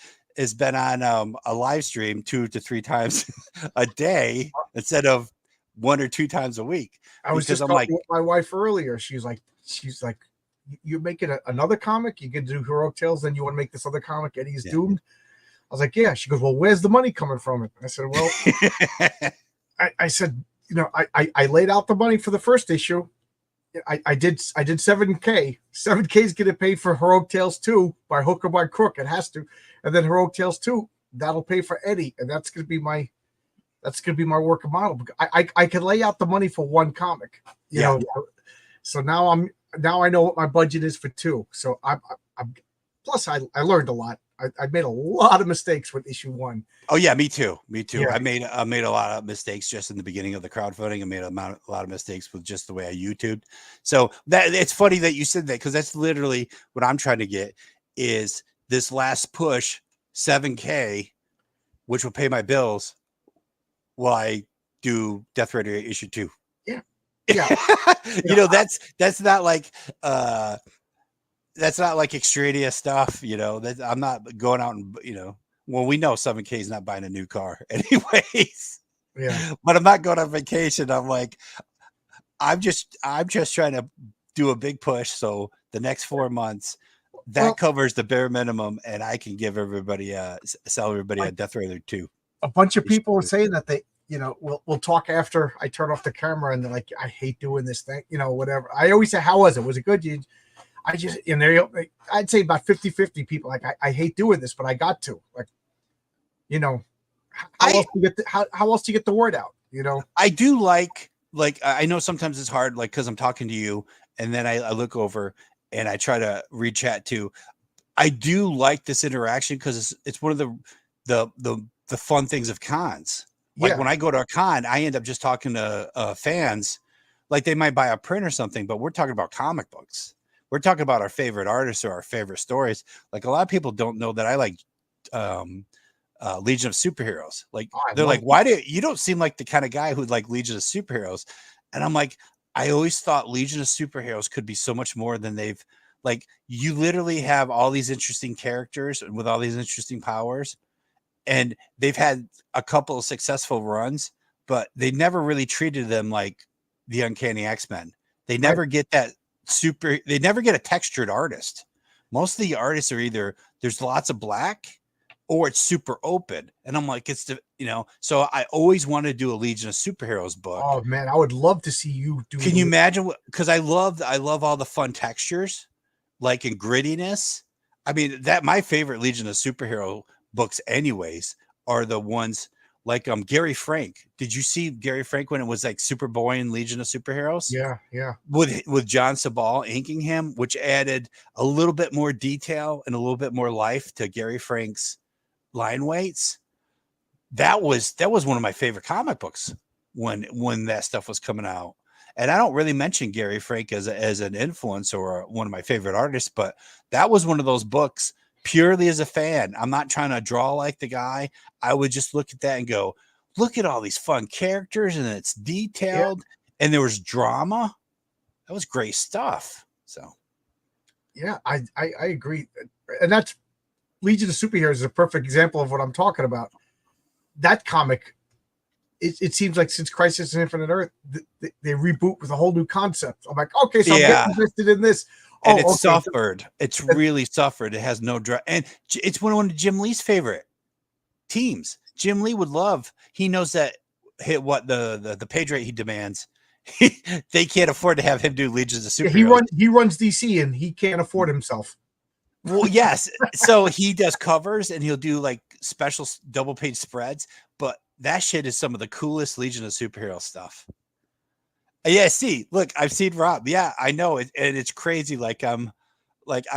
been on a live stream 2 to 3 times a day instead of 1 or 2 times a week. I was just talking with my wife earlier. She's like, you're making another comic. You can do Heroic Tales. Then you want to make this other comic, Eddie's Doomed. I was like, yeah. She goes, well, where's the money coming from it? I said, well, I said, I laid out the money for the first issue. I did 7K. 7K is going to pay for Heroic Tales 2 by hook or by crook. It has to. And then Heroic Tales 2, that'll pay for Eddie. And that's going to be my working model. I can lay out the money for one comic, you know. So now I know what my budget is for 2. So I'm plus I learned a lot. I made a lot of mistakes with issue 1. Oh yeah, me too. Yeah. I made a lot of mistakes just in the beginning of the crowdfunding. I made a lot of mistakes with just the way I YouTubed. So that it's funny that you said that because that's literally what I'm trying to get is this last push 7K, which will pay my bills while I do Death Raider issue 2. Yeah. That's not like that's not like extraneous stuff, that I'm not going out and, well, we know 7K is not buying a new car anyways. Yeah. But I'm not going on vacation. I'm like, I'm just trying to do a big push. So the next 4 months that covers the bare minimum and I can give everybody sell everybody a Death Raider 2. A bunch of people are saying that they, we'll talk after I turn off the camera and they're like, I hate doing this thing, whatever. I always say, how was it? Was it good? I just, I'd say about 50-50 people like, I hate doing this, but I got to, like, how else do you get the word out? I do like I know sometimes it's hard, like, cause I'm talking to you and then I look over and I try to read chat too. I do like this interaction cause it's one of the fun things of cons. Like when I go to a con, I end up just talking to fans, like they might buy a print or something, but we're talking about comic books. We're talking about our favorite artists or our favorite stories. Like a lot of people don't know that I like Legion of Superheroes. Like they're like, why do you don't seem like the kind of guy who'd like Legion of Superheroes? And I'm like, I always thought Legion of Superheroes could be so much more than they've like. You literally have all these interesting characters and with all these interesting powers, and they've had a couple of successful runs, but they never really treated them like the Uncanny X-Men. They never get that. They never get a textured artist. Most of the artists are either there's lots of black or it's super open. And I'm like, so I always want to do a Legion of Superheroes book. Oh man, I would love to see you do. Can you imagine? Because I love all the fun textures, like in grittiness. I mean, my favorite Legion of Superhero books anyways are the ones like Gary Frank. Did you see Gary Frank when it was like Superboy and Legion of Superheroes? Yeah. With John Sabal inking him, which added a little bit more detail and a little bit more life to Gary Frank's line weights. That was one of my favorite comic books when that stuff was coming out. And I don't really mention Gary Frank as an influence or one of my favorite artists, but that was one of those books purely as a fan. I'm not trying to draw like the guy. I would just look at that and go, look at all these fun characters, and it's detailed, and there was drama. That was great stuff. So, yeah, I agree, and that's Legion of Superheroes is a perfect example of what I'm talking about. That comic, it seems like since Crisis on Infinite Earth, they reboot with a whole new concept. I'm like, okay, so I'm getting invested in this. And it's suffered. It's really suffered. It has no and it's one of Jim Lee's favorite teams. Jim Lee would love. He knows that hit what the page rate he demands. They can't afford to have him do Legions of Superheroes. He runs DC and he can't afford himself. Well, yes. So he does covers and he'll do like special double page spreads, but that shit is some of the coolest Legion of Superhero stuff. Yeah, see, look, I've seen Rob. Yeah, I know it, and it's crazy. Like I'm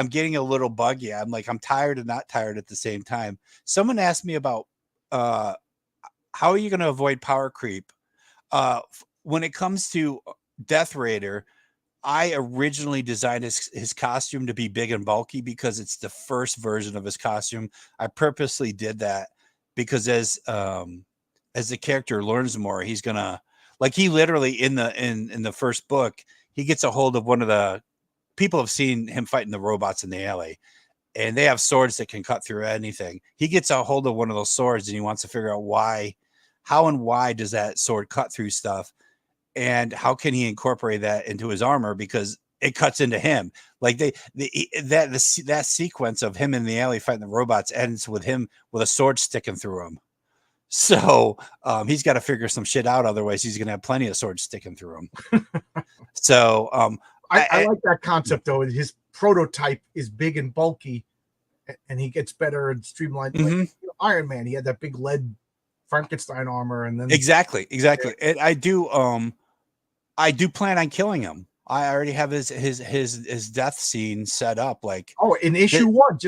getting a little buggy. I'm tired and not tired at the same time. Someone asked me about how are you going to avoid power creep? When it comes to Death Raider, I originally designed his costume to be big and bulky because it's the first version of his costume. I purposely did that because as the character learns more, he's gonna he literally in the first book, he gets a hold of one of the people have seen him fighting the robots in the alley, and they have swords that can cut through anything. He gets a hold of one of those swords and he wants to figure out how and why does that sword cut through stuff, and how can he incorporate that into his armor because it cuts into him. Like that sequence of him in the alley fighting the robots ends with him with a sword sticking through him. So he's got to figure some shit out. Otherwise, he's going to have plenty of swords sticking through him. So I like that concept, though. His prototype is big and bulky, and he gets better and streamlined. Mm-hmm. Like Iron Man, he had that big lead Frankenstein armor, and then exactly. And I do plan on killing him. I already have his death scene set up. Like in issue 1,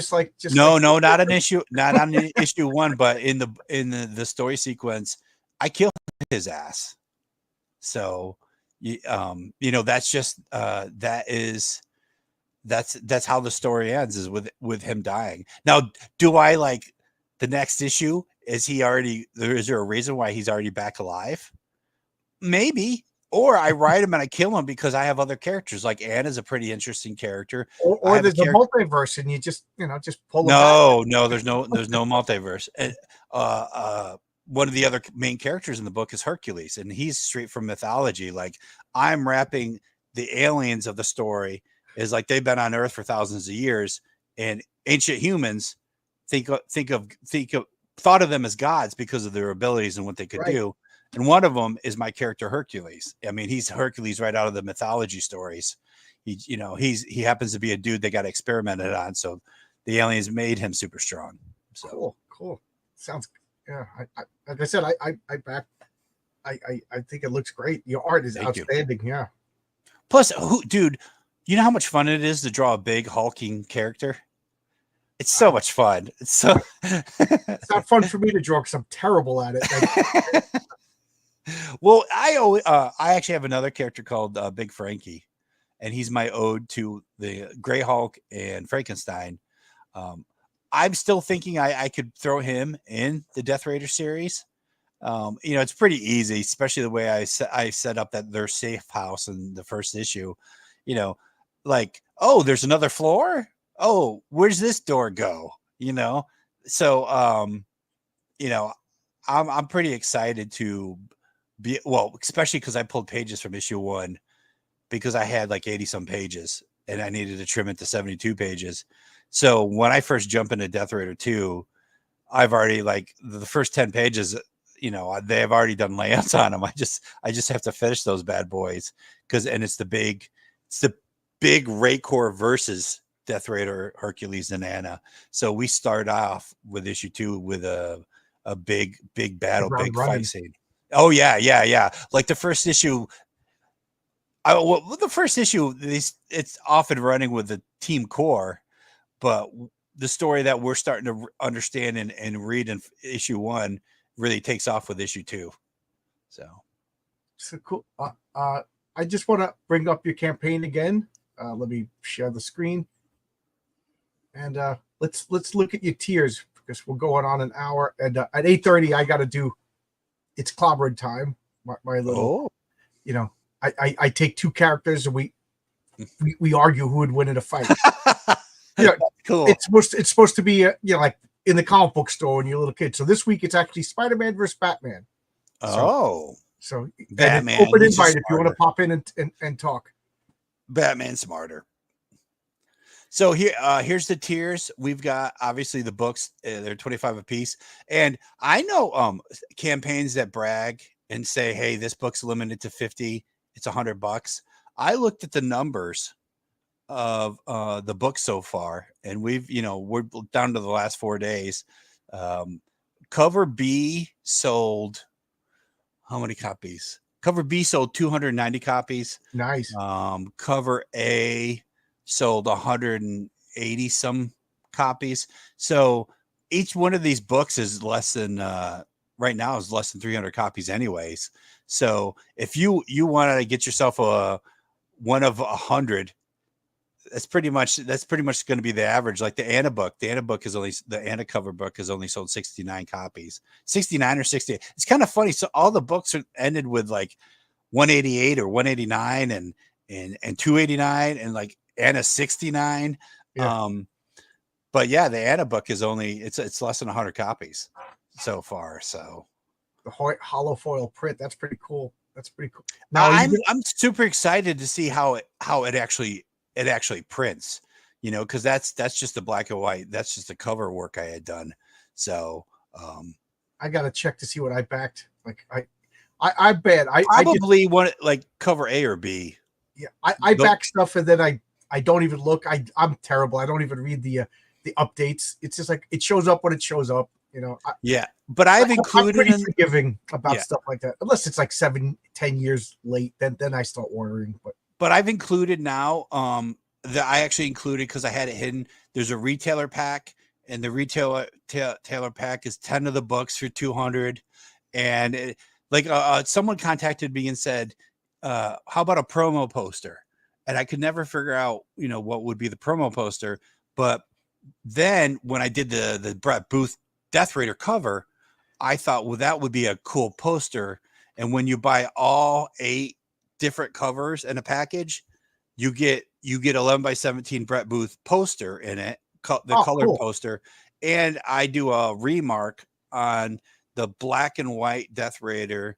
not an issue, not on issue 1, but in the story sequence, I kill his ass. So, that's just that's how the story ends is with him dying. Now, do I like the next issue? Is there a reason why he's already back alive? Maybe. Or I write him and I kill him because I have other characters. Like Anna's a pretty interesting character. Or there's a multiverse and you just pull them back. No, there's no multiverse. And one of the other main characters in the book is Hercules, and he's straight from mythology. Like I'm wrapping the aliens of the story is like they've been on Earth for thousands of years, and ancient humans thought of them as gods because of their abilities and what they could do. And one of them is my character Hercules. I mean, he's Hercules right out of the mythology stories. He happens to be a dude they got experimented on, so the aliens made him super strong. So cool. Sounds like I said, I think it looks great. Your art is outstanding. Yeah. Plus, dude, you know how much fun it is to draw a big hulking character? It's so much fun. It's it's not fun for me to draw because I'm terrible at it. Well, I actually have another character called Big Frankie, and he's my ode to the Grey Hulk and Frankenstein. I'm still thinking I could throw him in the Death Raider series. It's pretty easy, especially the way I set up that their safe house in the first issue. There's another floor. Oh, where's this door go? So I'm pretty excited to be especially because I pulled pages from issue 1 because I had like 80 some pages and I needed to trim it to 72 pages. So when I first jump into Death Raider 2, I've already the first 10 pages, they have already done layouts on them. I just have to finish those bad boys it's the big Rancor versus Death Raider, Hercules, and Anna. So we start off with issue 2 with a big battle, big fight scene. Oh yeah. Like the first issue. The first issue, it's often running with the team core, but the story that we're starting to understand and read in issue 1 really takes off with issue 2. So cool. I just want to bring up your campaign again. Let me share the screen. And let's look at your tiers because we're going on an hour, and at 8:30 I got to do. It's clobbering time. My little, you know, I take two characters and we argue who would win in a fight. Yeah, cool. It's supposed to be like in the comic book store when you're a little kid. So this week it's actually Spider-Man versus Batman. So Batman, open invite if you want to pop in and talk. Batman's smarter. So here's the tiers. We've got obviously the books. They're $25 a piece, and I know campaigns that brag and say, "Hey, this book's limited to 50. It's $100." I looked at the numbers of the book so far, and we're down to the last 4 days. Cover B sold how many copies? Cover B sold 290 copies. Nice. Cover A sold 180 some copies. So each one of these books is less than right now is less than 300 copies anyways. So if you want to get yourself a one of 100, that's pretty much going to be the average. Like the Anna book the Anna cover book has only sold 69 copies, 69 or 60. It's kind of funny. So all the books are ended with like 188 or 189 and 289 and like Anna 69. Yeah. But yeah, the Anna book is only it's less than 100 copies so far. So the hollow foil print, that's pretty cool. Now I'm super excited to see how it actually prints, because that's just the black and white. That's just the cover work I had done. So I got to check to see what I backed. Like I bet I probably want it like cover A or B. Yeah. I back stuff and then I don't even look. I'm terrible. I don't even read the updates. It's just like it shows up when it shows up. But I've included. I'm pretty forgiving about stuff like that, unless it's like 7-10 years late. Then I start worrying. But I've included now. That I actually included because I had it hidden. There's a retailer pack, and the retailer pack is 10 of the books for 200. And someone contacted me and said, "How about a promo poster?" And I could never figure out, what would be the promo poster. But then when I did the Brett Booth Death Raider cover, I thought, well, that would be a cool poster. And when you buy all 8 different covers in a package, you get 11x17 Brett Booth poster in it, the colored poster. And I do a remark on the black and white Death Raider.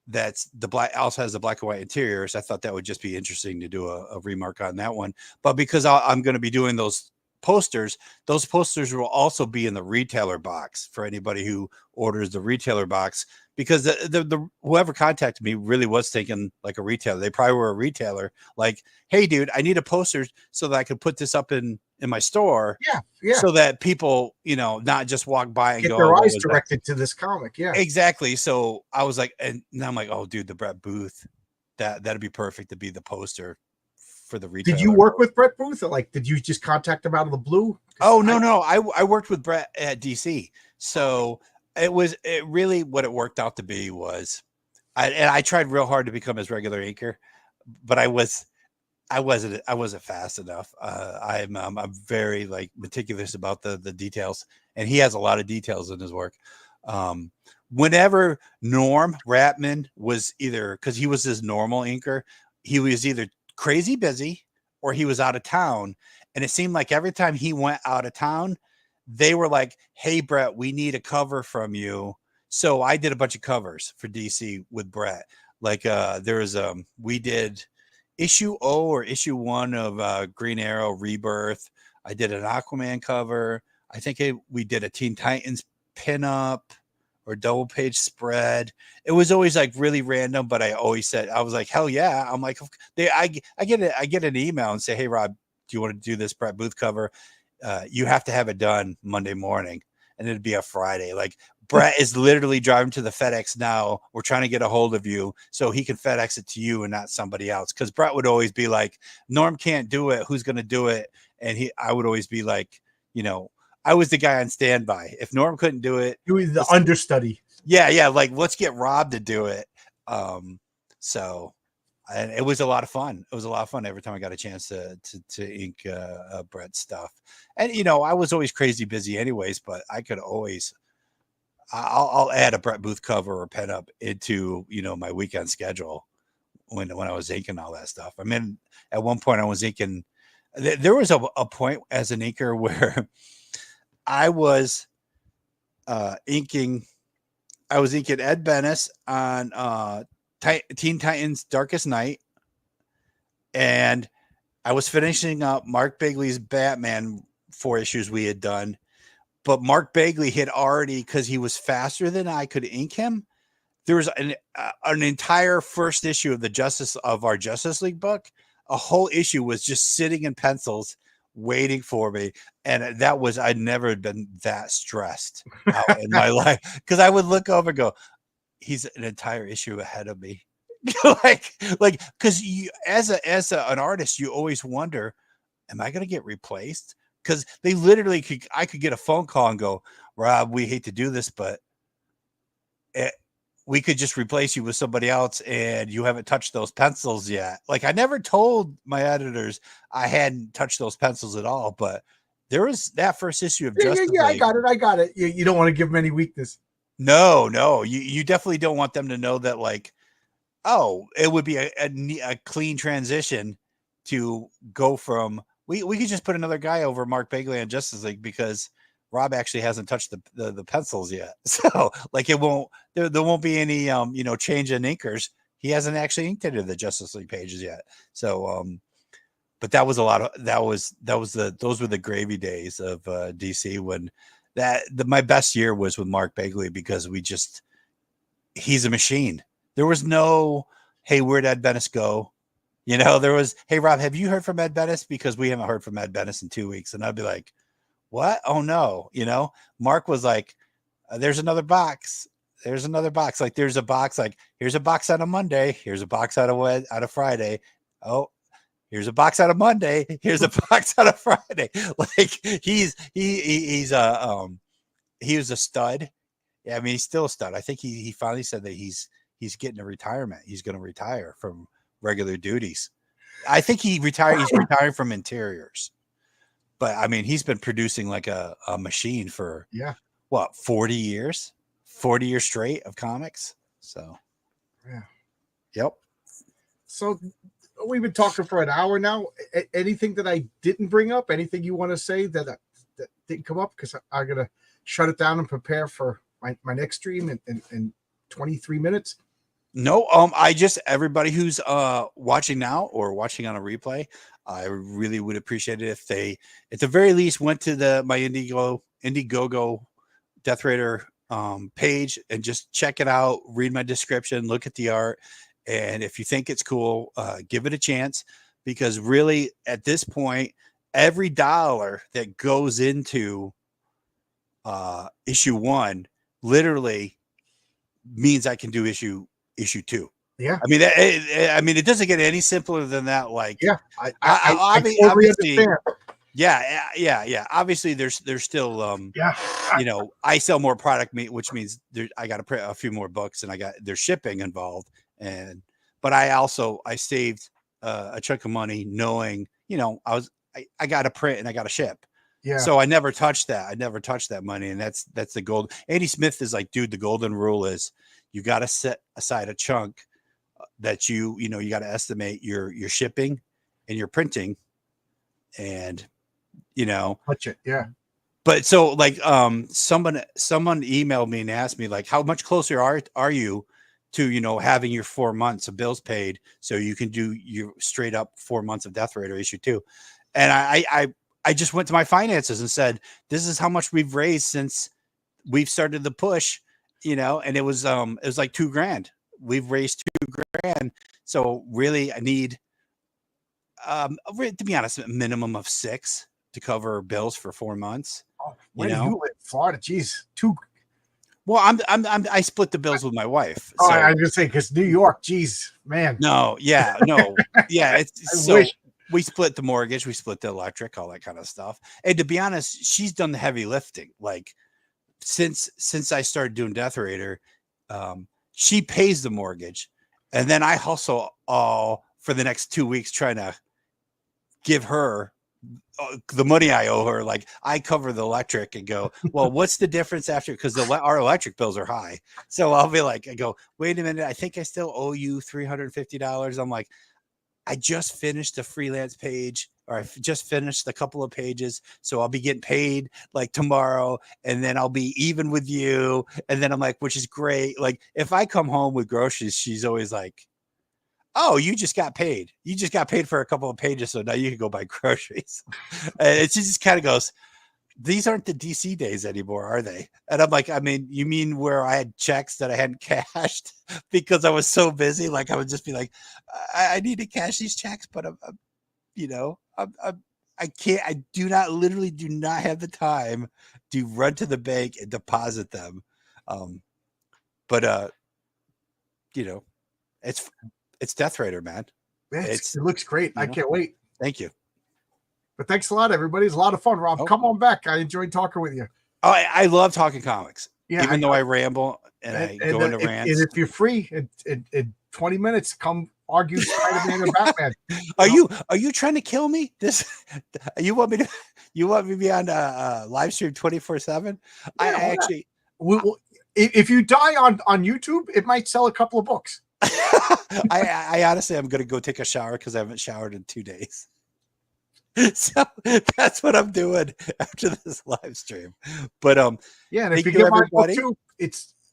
That's the black, also has the black and white interiors. I thought that would just be interesting to do a remark on that one. But because I'm going to be doing those posters will also be in the retailer box for anybody who orders the retailer box, because the whoever contacted me really was thinking like a retailer. They probably were a retailer, like, hey dude, I need a poster so that I could put this up in my store. Yeah. So that people, not just walk by and get go, their eyes directed to this comic. Yeah, exactly. So I was like, and now I'm like, oh dude, the Brett Booth, that'd be perfect to be the poster for the retailer. Did you work with Brett Booth, or like did you just contact him out of the blue? Oh no, I worked with Brett at DC. So it really what it worked out to be was, I tried real hard to become his regular inker, but I wasn't fast enough. I'm very meticulous about the details, and he has a lot of details in his work. Whenever Norm Ratman was either, because he was his normal inker, he was either crazy busy or he was out of town, and it seemed like every time he went out of town, they were like, hey Brett, we need a cover from you. So I did a bunch of covers for DC with Brett. There was we did issue 0 or issue 1 of Green Arrow Rebirth. I did an Aquaman cover. I think we did a Teen Titans pinup or double page spread. It was always like really random, but I always said, I was like, hell yeah. I'm like, I get an email and say, hey Rob, do you want to do this Brett Booth cover? You have to have it done Monday morning, and it'd be a Friday. Like, Brett is literally driving to the FedEx now. We're trying to get a hold of you so he can FedEx it to you and not somebody else. Because Brett would always be like, Norm can't do it. Who's going to do it? And I would always be like, I was the guy on standby. If Norm couldn't do it, you were the understudy. Yeah. Like, let's get Rob to do it. So and it was a lot of fun. It was a lot of fun every time I got a chance to ink Brett's stuff. And you know, I was always crazy busy anyways, but I could always I'll add a Brett Booth cover or pen up into, you know, my weekend schedule when I was inking all that stuff. I mean, at one point I was inking. There was a point as an inker where I was inking. I was inking Ed Benes on Teen Titans Darkest Night, and I was finishing up Mark Bagley's Batman 4 issues we had done. But Mark Bagley had already, because he was faster than I could ink him. There was an entire first issue of our Justice League book. A whole issue was just sitting in pencils waiting for me. And that was, I'd never been that stressed out in my life. Because I would look over and go, he's an entire issue ahead of me. because you as an artist, you always wonder, am I going to get replaced? Because they literally I could get a phone call and go, Rob, we hate to do this, but we could just replace you with somebody else, and you haven't touched those pencils yet. Like, I never told my editors I hadn't touched those pencils at all, but there was that first issue of Justice League. I got it. You don't want to give them any weakness. No, you definitely don't want them to know that, like, oh, it would be a clean transition to go from we could just put another guy over Mark Bagley on Justice League because Rob actually hasn't touched the pencils yet. So like there won't be any change in inkers. He hasn't actually inked into the Justice League pages yet. So but that was a lot of those were the gravy days of DC when my best year was with Mark Bagley because he's a machine. There was no, hey, where'd Ed Benes go? You know, there was, hey, Rob, have you heard from Ed Benes? Because we haven't heard from Ed Benes in 2 weeks. And I'd be like, what? Oh, no. You know, Mark was like, there's another box. There's another box. Like, there's a box. Like, here's a box out of Monday. Here's a box out of Friday. Oh, here's a box out of Monday. Here's a box out of Friday. Like, he was a stud. Yeah, I mean, he's still a stud. I think he finally said that he's getting a retirement. He's going to retire from regular duties. I think he's retiring from interiors. But I mean, he's been producing like a machine for 40 years straight of comics. So yep. So we've been talking for an hour now. Anything that I didn't bring up? Anything you want to say that didn't come up? Because I'm gonna shut it down and prepare for my next stream in 23 minutes. No, everybody who's watching now or watching on a replay, I really would appreciate it if they, at the very least, went to my Indiegogo Death Raider page and just check it out, read my description, look at the art, and if you think it's cool, give it a chance, because really at this point, every dollar that goes into issue 1 literally means I can do issue 2. Yeah. I mean, it doesn't get any simpler than that. Like, yeah, I totally obviously, understand. Yeah. Obviously there's still, I sell more product, which means I got to print a few more books and there's shipping involved. But I saved a chunk of money knowing, I got to print and I got to ship. Yeah. So I never touched that. I never touched that money. And that's the gold. Andy Smith is like, dude, the golden rule is you got to set aside a chunk that you got to estimate your shipping and your printing and, touch it. Yeah. But so like, someone emailed me and asked me like, how much closer are you to, having your 4 months of bills paid so you can do your straight up 4 months of Death Raider issue 2. And I just went to my finances and said, this is how much we've raised since we've started the push, and it was like $2,000. We've raised $2,000. So really I need, to be honest, a minimum of 6 to cover bills for 4 months. Oh, where do you live? Florida? Jeez. Well, I split the bills with my wife. So. I was gonna say, because New York, geez, man. No. It's so wish. We split the mortgage, we split the electric, all that kind of stuff. And to be honest, she's done the heavy lifting. Like since I started doing Death Raider, she pays the mortgage And then I hustle all for the next 2 weeks trying to give her the money I owe her. Like I cover the electric and go, well, what's the difference after? Because our electric bills are high. So I'll be like, I go, wait a minute. I think I still owe you $350. I'm like, I just finished a freelance page, or I just finished a couple of pages. So I'll be getting paid like tomorrow, and then I'll be even with you. And then I'm like, which is great. Like if I come home with groceries, she's always like, oh, you just got paid. You just got paid for a couple of pages. So now you can go buy groceries. And she just kind of goes, these aren't the DC days anymore, are they? And I'm like, I mean, you mean where I had checks that I hadn't cashed because I was so busy? Like I would just be like, I need to cash these checks, but I can't. I literally do not have the time to run to the bank and deposit them. But it's Death Raider, man. It looks great. I can't wait. Thank you. But thanks a lot, everybody. It's a lot of fun, Rob. Come on back. I enjoyed talking with you. Oh, I love talking comics. Yeah, even though I ramble and I go into rants. And if you're free in 20 minutes, come argue Spider-Man or Batman. Are you trying to kill me? You want me to be on live stream 24/7? I actually if you die on YouTube, it might sell a couple of books. I honestly, I'm going to go take a shower because I haven't showered in 2 days. So that's what I'm doing after this live stream. But yeah, and if you get my book too,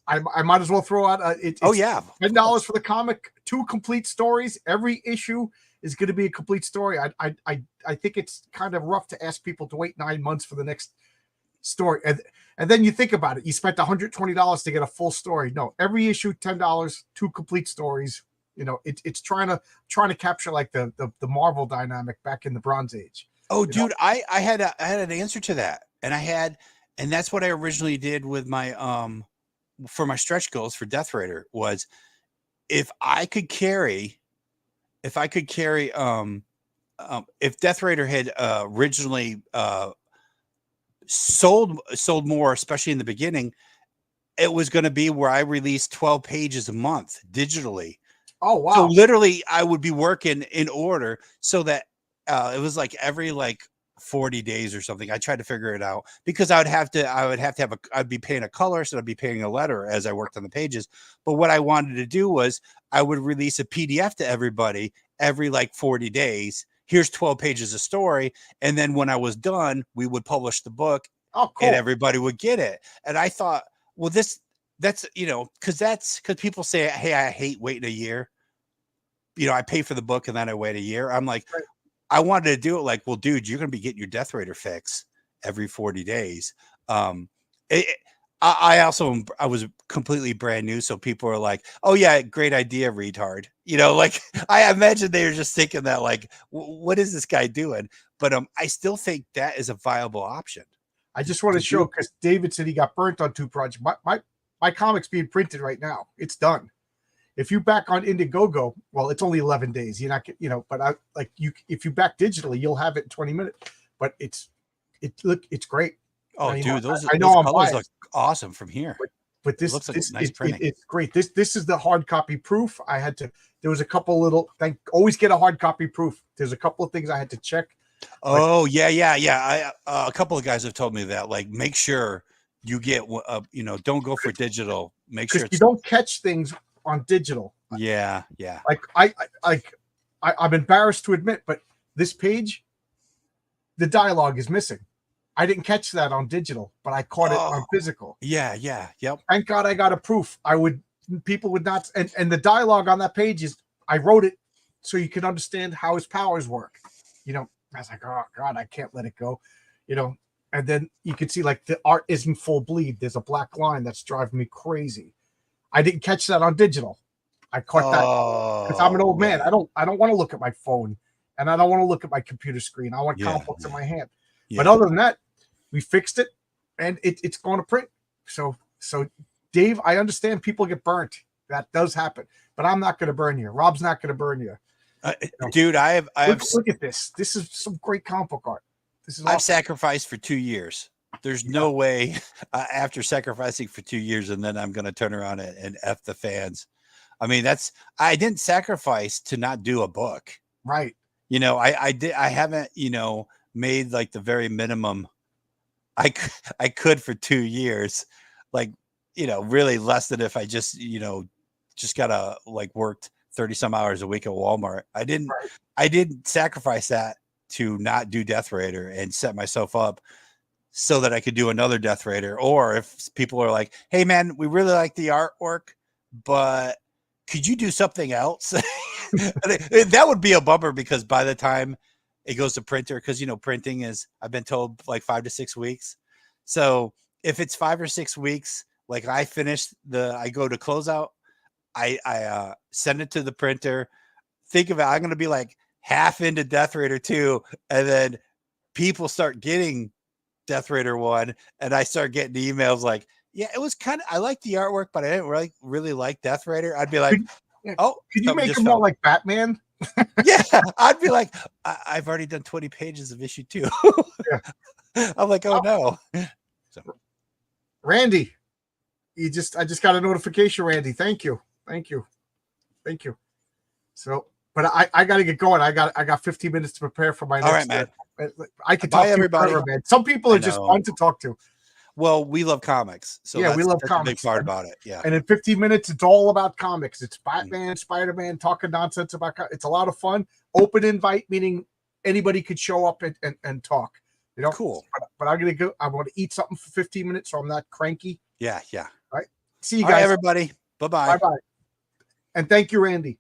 I might as well throw out $10 for the comic, 2 complete stories. Every issue is going to be a complete story. I think it's kind of rough to ask people to wait 9 months for the next story. And then you think about it, you spent $120 to get a full story. No, every issue $10, 2 complete stories. It's trying to capture like the Marvel dynamic back in the Bronze Age. Oh, dude, I had an answer to that, and that's what I originally did with my for my stretch goals for Death Raider was if Death Raider had originally sold more, especially in the beginning, it was going to be where I released 12 pages a month digitally. Oh, wow. So literally I would be working in order so that it was like every 40 days or something. I tried to figure it out because I'd be paying a colorist and I'd be paying a letter as I worked on the pages. But what I wanted to do was I would release a PDF to everybody every 40 days. Here's 12 pages of story. And then when I was done, we would publish the book. Oh, cool. And everybody would get it. And I thought, well, that's because people say, hey, I hate waiting a year. I pay for the book and then I wait a year. I'm like, right. I wanted to do it well, dude, you're going to be getting your Death Raider fix every 40 days. I was completely brand new. So people are like, oh yeah, great idea, retard. I imagine they were just thinking that what is this guy doing? But I still think that is a viable option. I just want to show, because David said he got burnt on 2 projects. My comic's being printed right now. It's done. If you back on Indiegogo, well, it's only 11 days. You're not, but if you back digitally, you'll have it in 20 minutes. But it's great. Oh, dude, those colors look awesome from here. But this looks like nice printing. It's great. This is the hard copy proof. There was a couple always get a hard copy proof. There's a couple of things I had to check. Oh, yeah. A couple of guys have told me that, make sure you get, don't go for digital. Make sure you don't catch things on digital. Yeah. I'm embarrassed to admit, but this page, the dialogue is missing. I didn't catch that on digital, but I caught it on physical. Yeah. Yep. Thank God I got a proof. People would not, and the dialogue on that page is, I wrote it so you can understand how his powers work. I was like, oh God, I can't let it go. And then you can see the art isn't full bleed. There's a black line that's driving me crazy. I didn't catch that on digital. I caught that because I'm an old man. I don't want to look at my phone, and I don't want to look at my computer screen. I want comic books in my hand. Yeah. But other than that, we fixed it, and it's going to print. So Dave, I understand people get burnt. That does happen, but I'm not going to burn you. Rob's not going to burn you. Dude, look at this. This is some great comic book art. This is awesome. I've sacrificed for 2 years. There's no way after sacrificing for 2 years and then I'm going to turn around and F the fans. I mean, I didn't sacrifice to not do a book. Right. You know, I haven't, you know, made like the very minimum I could for 2 years. Like, you know, really less than if I just, you know, just gotta like worked 30 some hours a week at Walmart. Right. I didn't sacrifice that to not do Death Raider and set myself up so that I could do another Death Raider. Or if people are like, hey man, we really like the artwork, but could you do something else? That would be a bummer, because by the time it goes to printer, because, you know, printing is, I've been told, like 5 to 6 weeks. So if it's 5 or 6 weeks, like I go to closeout, I send it to the printer. Think of it, I'm going to be like half into Death Raider 2, and then people start getting Death Raider 1, and I start getting emails like, yeah, it was kind of, I like the artwork, but I didn't really like Death Raider. I'd be like, oh, could you make him more like Batman? Yeah, I'd be like, I've already done 20 pages of issue 2. Yeah. I'm like, oh no. So. Randy, I just got a notification, Randy. Thank you. So, but I got to get going. I got 15 minutes to prepare for my next. All right, man. I could talk to everybody. Man. Some people are just fun to talk to. Well, we love comics. So yeah, we love that's comics. A big part about it. Yeah. And in 15 minutes, it's all about comics. It's Batman, Spider-Man, talking nonsense about it's a lot of fun. Open invite, meaning anybody could show up and talk. You know, cool. But I'm gonna go. I want to eat something for 15 minutes, so I'm not cranky. Yeah. All right. See you all guys, right, everybody. Bye-bye. Bye-bye. And thank you, Randy.